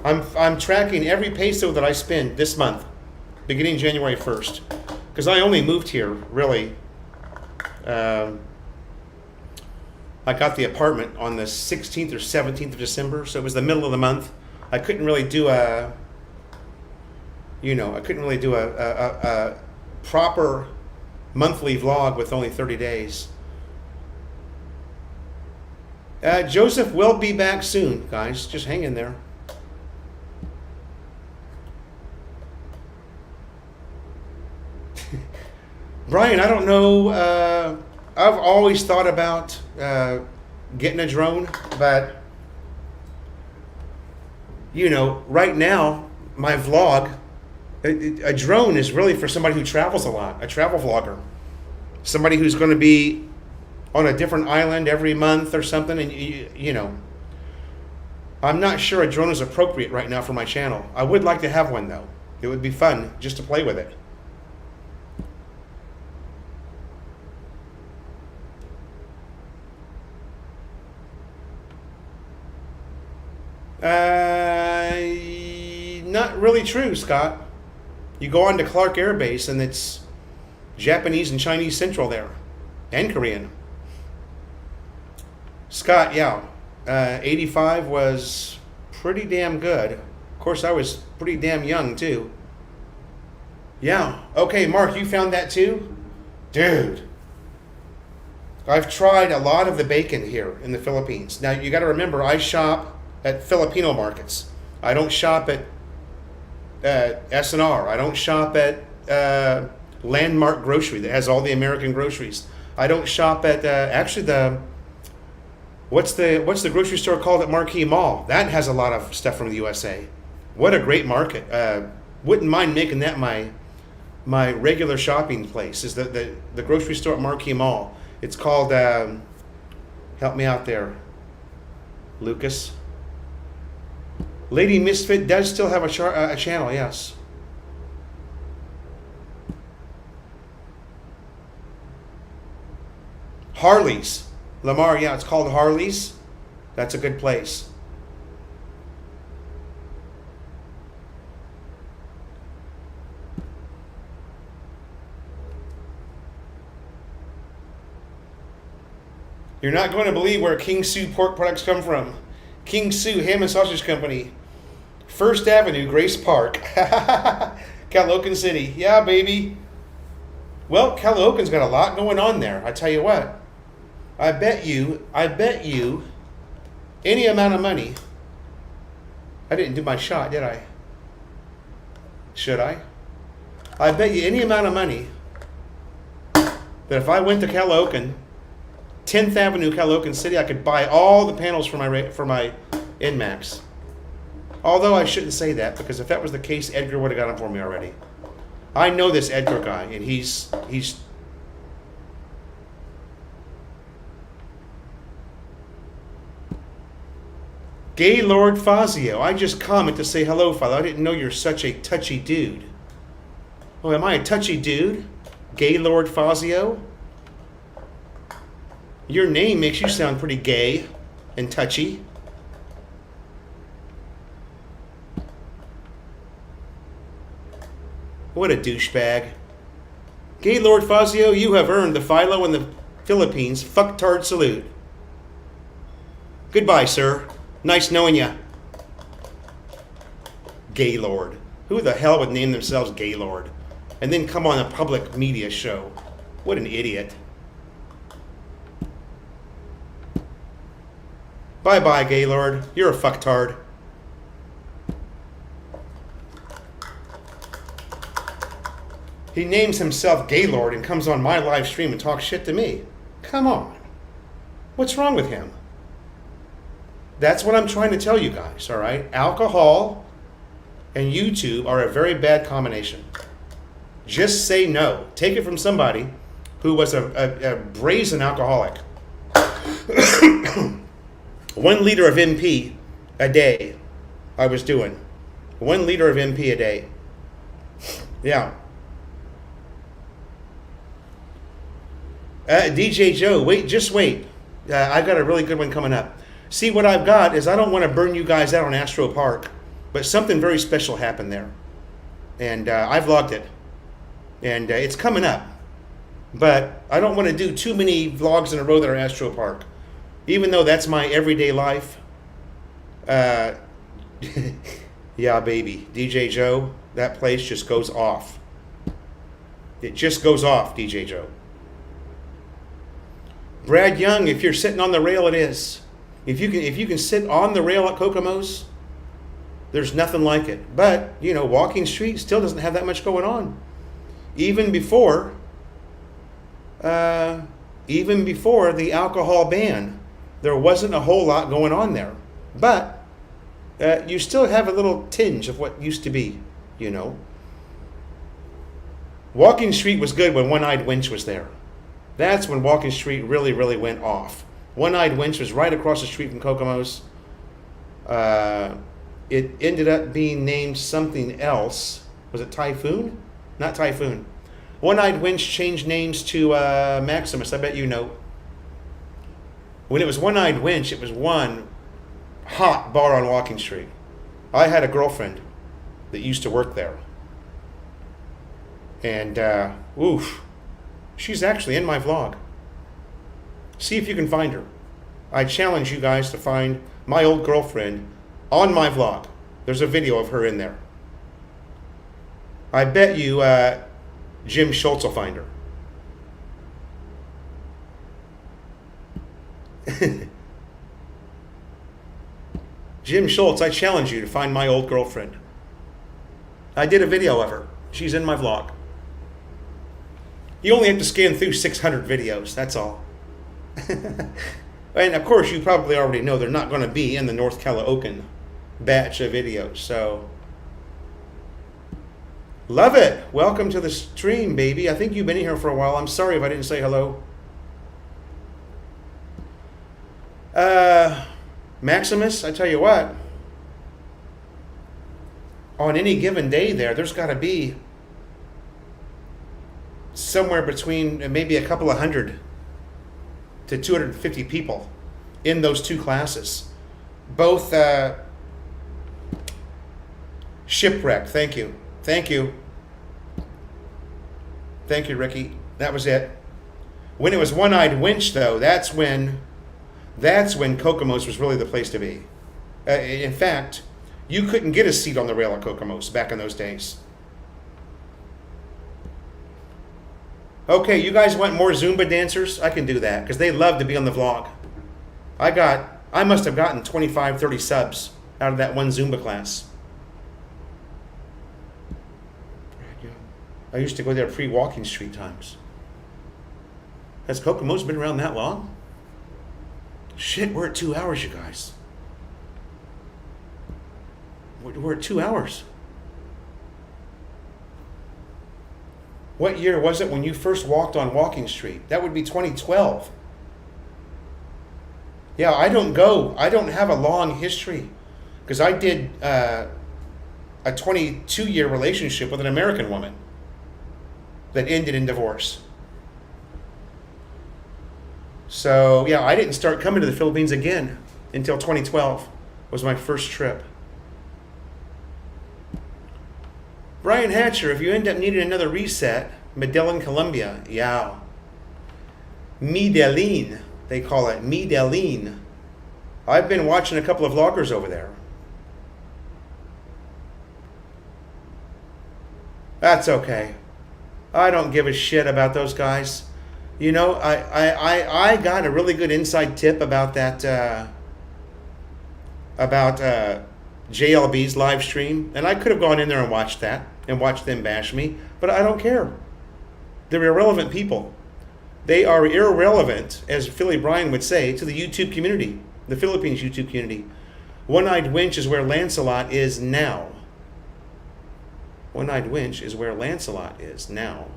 I'm tracking every peso that I spend this month, beginning January 1st, because I only moved here really. I got the apartment on the 16th or 17th of December, so it was the middle of the month. I couldn't really do a proper monthly vlog with only 30 days. Joseph will be back soon, guys. Just hang in there. Brian, I don't know. I've always thought about getting a drone, but you know, right now, my vlog, a drone is really for somebody who travels a lot, a travel vlogger. Somebody who's going to be on a different island every month or something, and you know, I'm not sure a drone is appropriate right now for my channel. I would like to have one though. It would be fun just to play with it. Not really true, Scott. You go on to Clark Air Base and it's Japanese and Chinese Central there, and Korean. Scott, yeah, 85 was pretty damn good. Of course, I was pretty damn young too. Yeah, okay, Mark, you found that too? Dude, I've tried a lot of the bacon here in the Philippines. Now, you got to remember, I shop at Filipino markets. I don't shop at S&R. I don't shop at Landmark Grocery that has all the American groceries. I don't shop at actually what's the grocery store called at Marquee Mall? That has a lot of stuff from the USA. What a great market. Wouldn't mind making that my regular shopping place, is the grocery store at Marquee Mall. It's called help me out there, Lucas. Lady Misfit does still have a channel, yes. Harley's. Lamar, yeah, it's called Harley's. That's a good place. You're not going to believe where King Sue pork products come from. King Sue Ham and Sausage Company. First Avenue, Grace Park. Calocan City. Yeah, baby. Well, Calocan's got a lot going on there. I tell you what. I bet you, any amount of money. I didn't do my shot, did I? Should I? I bet you any amount of money that if I went to Calocan, 10th Avenue, Calocan City, I could buy all the panels for my NMAX. Although I shouldn't say that, because if that was the case, Edgar would have got them for me already. I know this Edgar guy, and he's Gaylord Fazio. I just comment to say hello, Philo. I didn't know you're such a touchy dude. Oh, am I a touchy dude? Gaylord Fazio? Your name makes you sound pretty gay and touchy. What a douchebag. Gaylord Fazio, you have earned the Philo in the Philippines fucktard salute. Goodbye, sir. Nice knowing ya. Gaylord. Who the hell would name themselves Gaylord and then come on a public media show? What an idiot. Bye-bye, Gaylord. You're a fucktard. He names himself Gaylord and comes on my live stream and talks shit to me. Come on. What's wrong with him? That's what I'm trying to tell you guys, all right? Alcohol and YouTube are a very bad combination. Just say no. Take it from somebody who was a brazen alcoholic. 1 liter of MP a day I was doing. 1 liter of MP a day. Yeah. DJ Joe, just wait. I've got a really good one coming up. See, what I've got is I don't want to burn you guys out on Astro Park, but something very special happened there. And I vlogged it. And it's coming up. But I don't want to do too many vlogs in a row that are Astro Park. Even though that's my everyday life. Yeah, baby. DJ Joe, that place just goes off. It just goes off, DJ Joe. Brad Young, if you're sitting on the rail, it is. If you can sit on the rail at Kokomo's, there's nothing like it. But, you know, Walking Street still doesn't have that much going on. Even before the alcohol ban, there wasn't a whole lot going on there. But you still have a little tinge of what used to be, you know. Walking Street was good when One-Eyed Winch was there. That's when Walking Street really, really went off. One-Eyed Winch was right across the street from Kokomo's. It ended up being named something else. Was it Typhoon? Not Typhoon. One-Eyed Winch changed names to Maximus. I bet you know. When it was One-Eyed Winch, it was one hot bar on Walking Street. I had a girlfriend that used to work there. And, oof, she's actually in my vlog. See if you can find her. I challenge you guys to find my old girlfriend on my vlog. There's a video of her in there. I bet you Jim Schultz will find her. Jim Schultz, I challenge you to find my old girlfriend. I did a video of her. She's in my vlog. You only have to scan through 600 videos, that's all. And of course, you probably already know they're not going to be in the North Calaocan batch of videos, so. Love it. Welcome to the stream, baby. I think you've been in here for a while. I'm sorry if I didn't say hello. Maximus, I tell you what. On any given day there's got to be somewhere between maybe a couple of hundred to 250 people in those two classes. Both shipwreck. Thank you. Thank you. Thank you, Ricky. That was it. When it was One-Eyed Winch, though, that's when Kokomo's was really the place to be. In fact, you couldn't get a seat on the rail at Kokomo's back in those days. Okay, you guys want more Zumba dancers? I can do that because they love to be on the vlog. I must have gotten 25, 30 subs out of that one Zumba class. I used to go there pre-Walking Street times. Has Kokomo's been around that long? Shit, we're at 2 hours, you guys. We're at 2 hours. What year was it when you first walked on Walking Street? That would be 2012. Yeah, I don't have a long history because I did a 22-year relationship with an American woman that ended in divorce. So yeah, I didn't start coming to the Philippines again until 2012 was my first trip. Brian Hatcher, if you end up needing another reset, Medellin, Colombia, yeah. Medellin, they call it Medellin. I've been watching a couple of vloggers over there. That's okay. I don't give a shit about those guys. You know, I got a really good inside tip about that, JLB's live stream, and I could have gone in there and watched that and watched them bash me, but I don't care. They're irrelevant people. They are irrelevant, as Philly Brian would say, to the YouTube community, the Philippines YouTube community. One-Eyed Winch is where Lancelot is now. One-Eyed Winch is where Lancelot is now.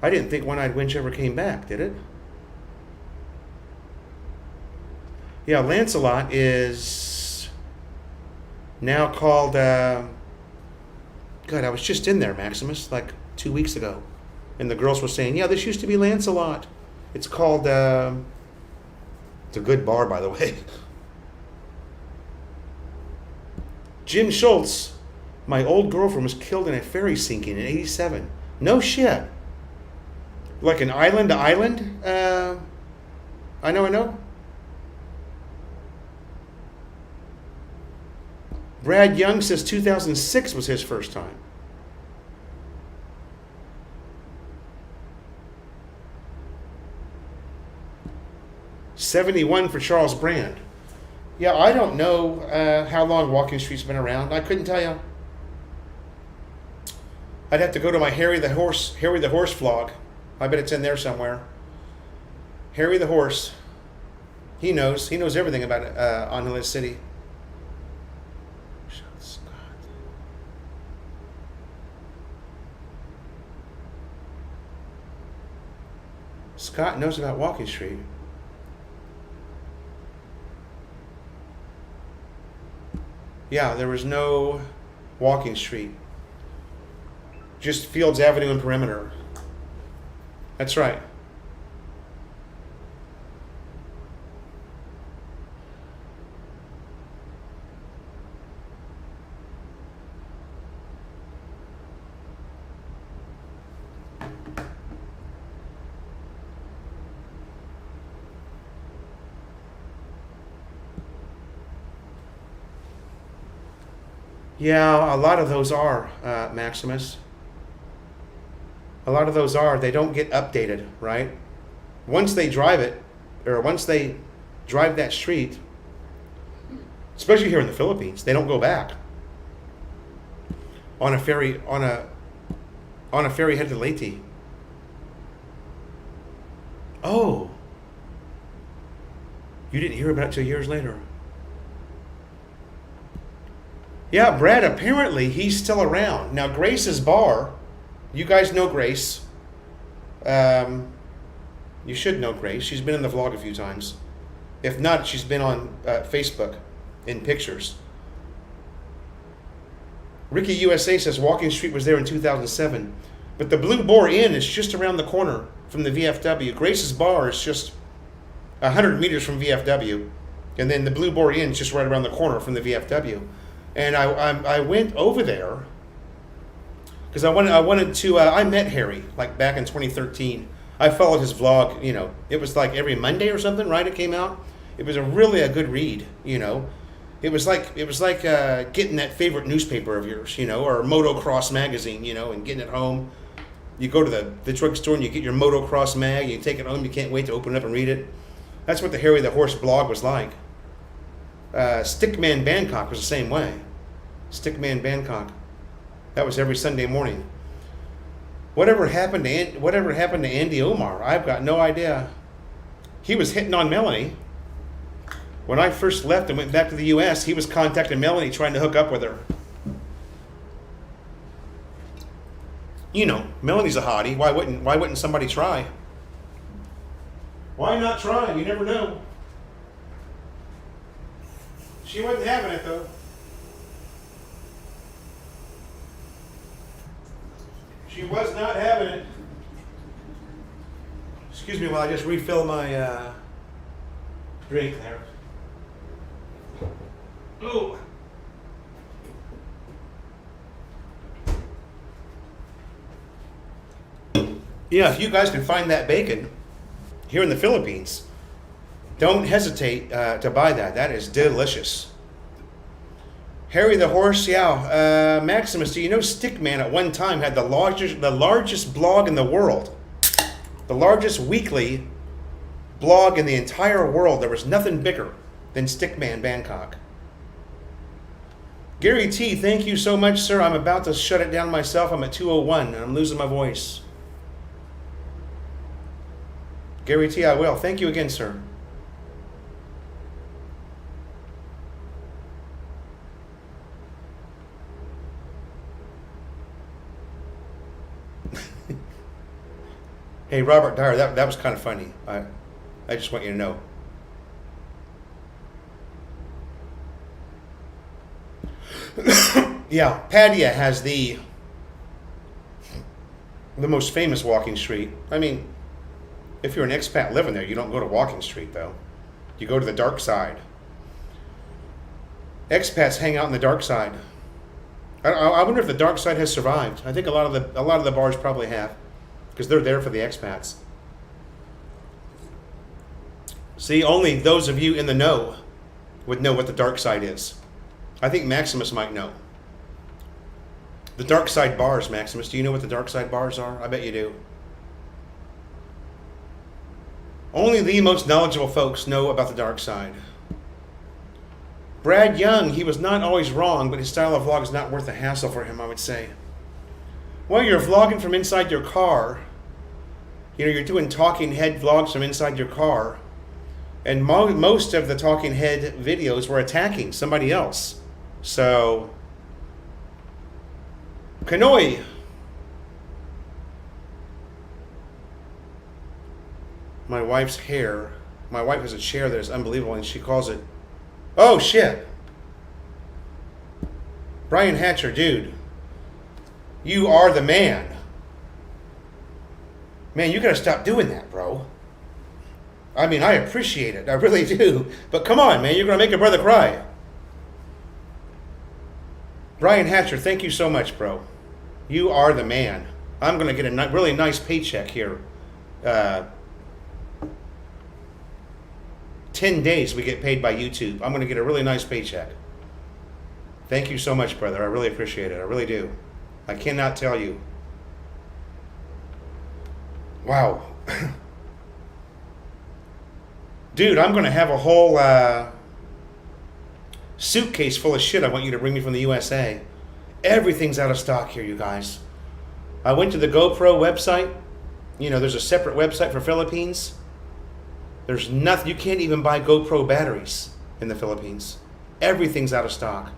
I didn't think One-Eyed Winch ever came back, did it? Yeah, Lancelot is now called, God, I was just in there, Maximus, like 2 weeks ago. And the girls were saying, yeah, this used to be Lancelot. It's called, it's a good bar, by the way. Jim Schultz, my old girlfriend was killed in a ferry sinking in '87. No shit. Like an island to island? I know. Brad Young says 2006 was his first time. '71 for Charles Brand. Yeah, I don't know how long Walking Street's been around. I couldn't tell you. I'd have to go to my Harry the Horse vlog. I bet it's in there somewhere. Harry the Horse. He knows everything about it on Hill City. Scott knows about Walking Street. Yeah, there was no Walking Street. Just Fields Avenue and Perimeter. That's right. Yeah, a lot of those are, Maximus. A lot of those are. They don't get updated, right? Once they drive it, or once they drive that street, especially here in the Philippines, they don't go back. On a ferry headed to Leyte. Oh. You didn't hear about it till years later. Yeah, Brad, apparently he's still around. Now, Grace's bar, you guys know Grace. You should know Grace. She's been in the vlog a few times. If not, she's been on Facebook in pictures. Ricky USA says Walking Street was there in 2007. But the Blue Boar Inn is just around the corner from the VFW. Grace's Bar is just 100 meters from VFW, and then the Blue Boar Inn is just right around the corner from the VFW. And I went over there because I met Harry like back in 2013. I followed his vlog. It was like every Monday or something, right? It came out. It was really a good read. It was like getting that favorite newspaper of yours, or motocross magazine, and getting it home. You go to the drugstore and you get your motocross mag. You take it home. You can't wait to open it up and read it. That's what the Harry the Horse blog was like. Stickman Bangkok was the same way. Stickman Bangkok. That was every Sunday morning. Whatever happened to Andy Omar? I've got no idea. He was hitting on Melanie. When I first left and went back to the U.S., he was contacting Melanie trying to hook up with her. Melanie's a hottie. Why wouldn't somebody try? Why not try? You never know. She wasn't having it though. She was not having it. Excuse me while I just refill my drink there. Oh. Yeah, if you guys can find that bacon here in the Philippines, don't hesitate to buy that. That is delicious. Harry the Horse, yeah. Maximus, do you know Stickman at one time had the largest blog in the world? The largest weekly blog in the entire world. There was nothing bigger than Stickman Bangkok. Gary T, thank you so much, sir. I'm about to shut it down myself. I'm at 2:01 and I'm losing my voice. Gary T, I will. Thank you again, sir. Hey, Robert Dyer, that was kind of funny. I just want you to know. Yeah, Padilla has the most famous walking street. I mean, if you're an expat living there, you don't go to Walking Street, though. You go to the dark side. Expats hang out in the dark side. I wonder if the dark side has survived. I think a lot of the bars probably have, because they're there for the expats. See, only those of you in the know would know what the dark side is. I think Maximus might know. The dark side bars, Maximus. Do you know what the dark side bars are? I bet you do. Only the most knowledgeable folks know about the dark side. Brad Young, he was not always wrong, but his style of vlog is not worth the hassle for him, I would say. Well, you're vlogging from inside your car. You're doing talking head vlogs from inside your car. And most of the talking head videos were attacking somebody else. So, Kanoi. My wife's hair. My wife has a chair that is unbelievable, and she calls it, oh shit. Brian Hatcher, dude. You are the man. Man, you gotta stop doing that, bro. I mean, I appreciate it. I really do. But come on, man. You're gonna make a brother cry. Brian Hatcher, thank you so much, bro. You are the man. I'm gonna get a really nice paycheck here. 10 days we get paid by YouTube. I'm gonna get a really nice paycheck. Thank you so much, brother. I really appreciate it. I really do. I cannot tell you. Wow. Dude, I'm going to have a whole suitcase full of shit I want you to bring me from the USA. Everything's out of stock here, you guys. I went to the GoPro website. There's a separate website for Philippines. There's nothing. You can't even buy GoPro batteries in the Philippines. Everything's out of stock.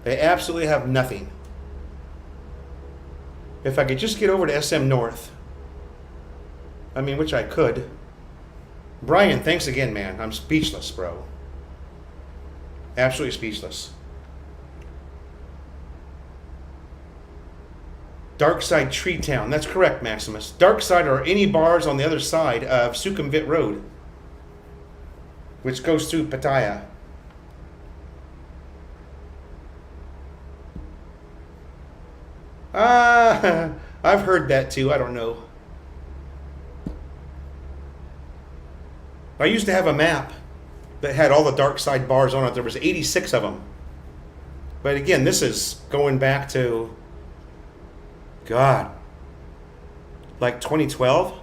They absolutely have nothing. If I could just get over to SM North, which I could. Brian, thanks again, man. I'm speechless, bro. Absolutely speechless. Dark Side Tree Town. That's correct, Maximus. Dark Side are any bars on the other side of Sukhumvit Road, which goes through Pattaya. I've heard that too. I don't know. I used to have a map that had all the Dark Side bars on it. There was 86 of them. But again, this is going back to, God, like 2012?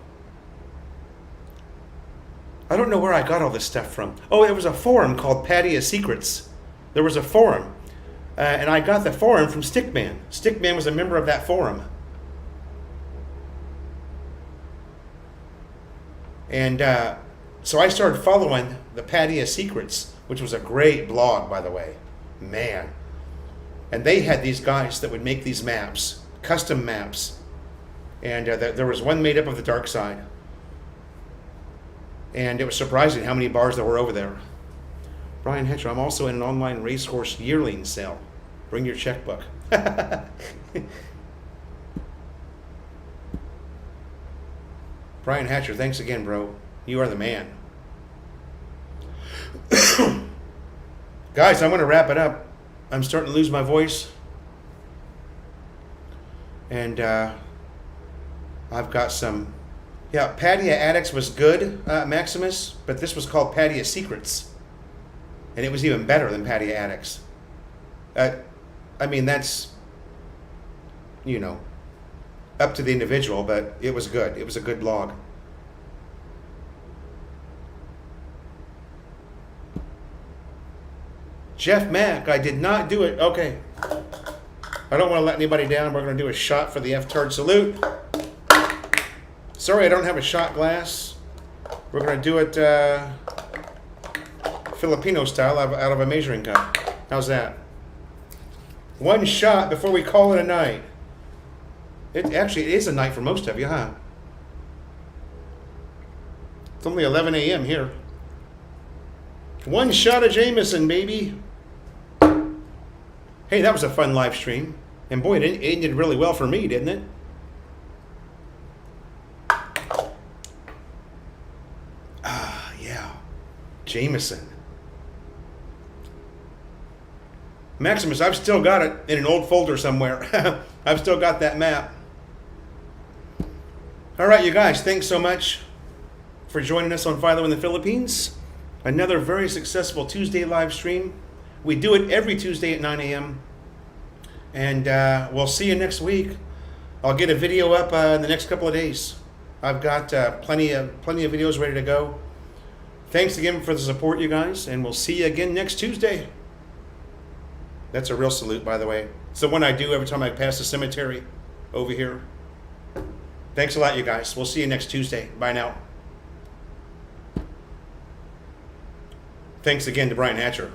I don't know where I got all this stuff from. Oh, it was a forum called Pattaya Secrets. There was a forum. And I got the forum from Stickman. Stickman was a member of that forum. And so I started following the Pattaya Secrets, which was a great blog, by the way. Man. And they had these guys that would make these maps, custom maps. And there was one made up of the Dark Side. And it was surprising how many bars there were over there. Brian Hetcher, I'm also in an online racehorse yearling sale. Bring your checkbook. Brian Hatcher, thanks again, bro. You are the man. Guys, I'm going to wrap it up. I'm starting to lose my voice. And I've got some... Yeah, Pattaya Addicts was good, Maximus, but this was called Pattaya Secrets. And it was even better than Pattaya Addicts. I mean, that's, you know, up to the individual, but it was good. It was a good blog. Jeff Mack, I did not do it. Okay. I don't want to let anybody down. We're going to do a shot for the F-Tard salute. Sorry, I don't have a shot glass. We're going to do it Filipino style out of a measuring cup. How's that? One shot before we call it a night. It is a night for most of you, huh? It's only 11 a.m. here. One shot of Jameson, baby. Hey, that was a fun live stream. And boy, it ended really well for me, didn't it? Ah, yeah. Jameson. Maximus, I've still got it in an old folder somewhere. I've still got that map. All right, you guys, thanks so much for joining us on Philo in the Philippines. Another very successful Tuesday live stream. We do it every Tuesday at 9 a.m. And we'll see you next week. I'll get a video up in the next couple of days. I've got plenty of videos ready to go. Thanks again for the support, you guys, and we'll see you again next Tuesday. That's a real salute, by the way. It's the one I do every time I pass the cemetery over here. Thanks a lot, you guys. We'll see you next Tuesday. Bye now. Thanks again to Brian Hatcher.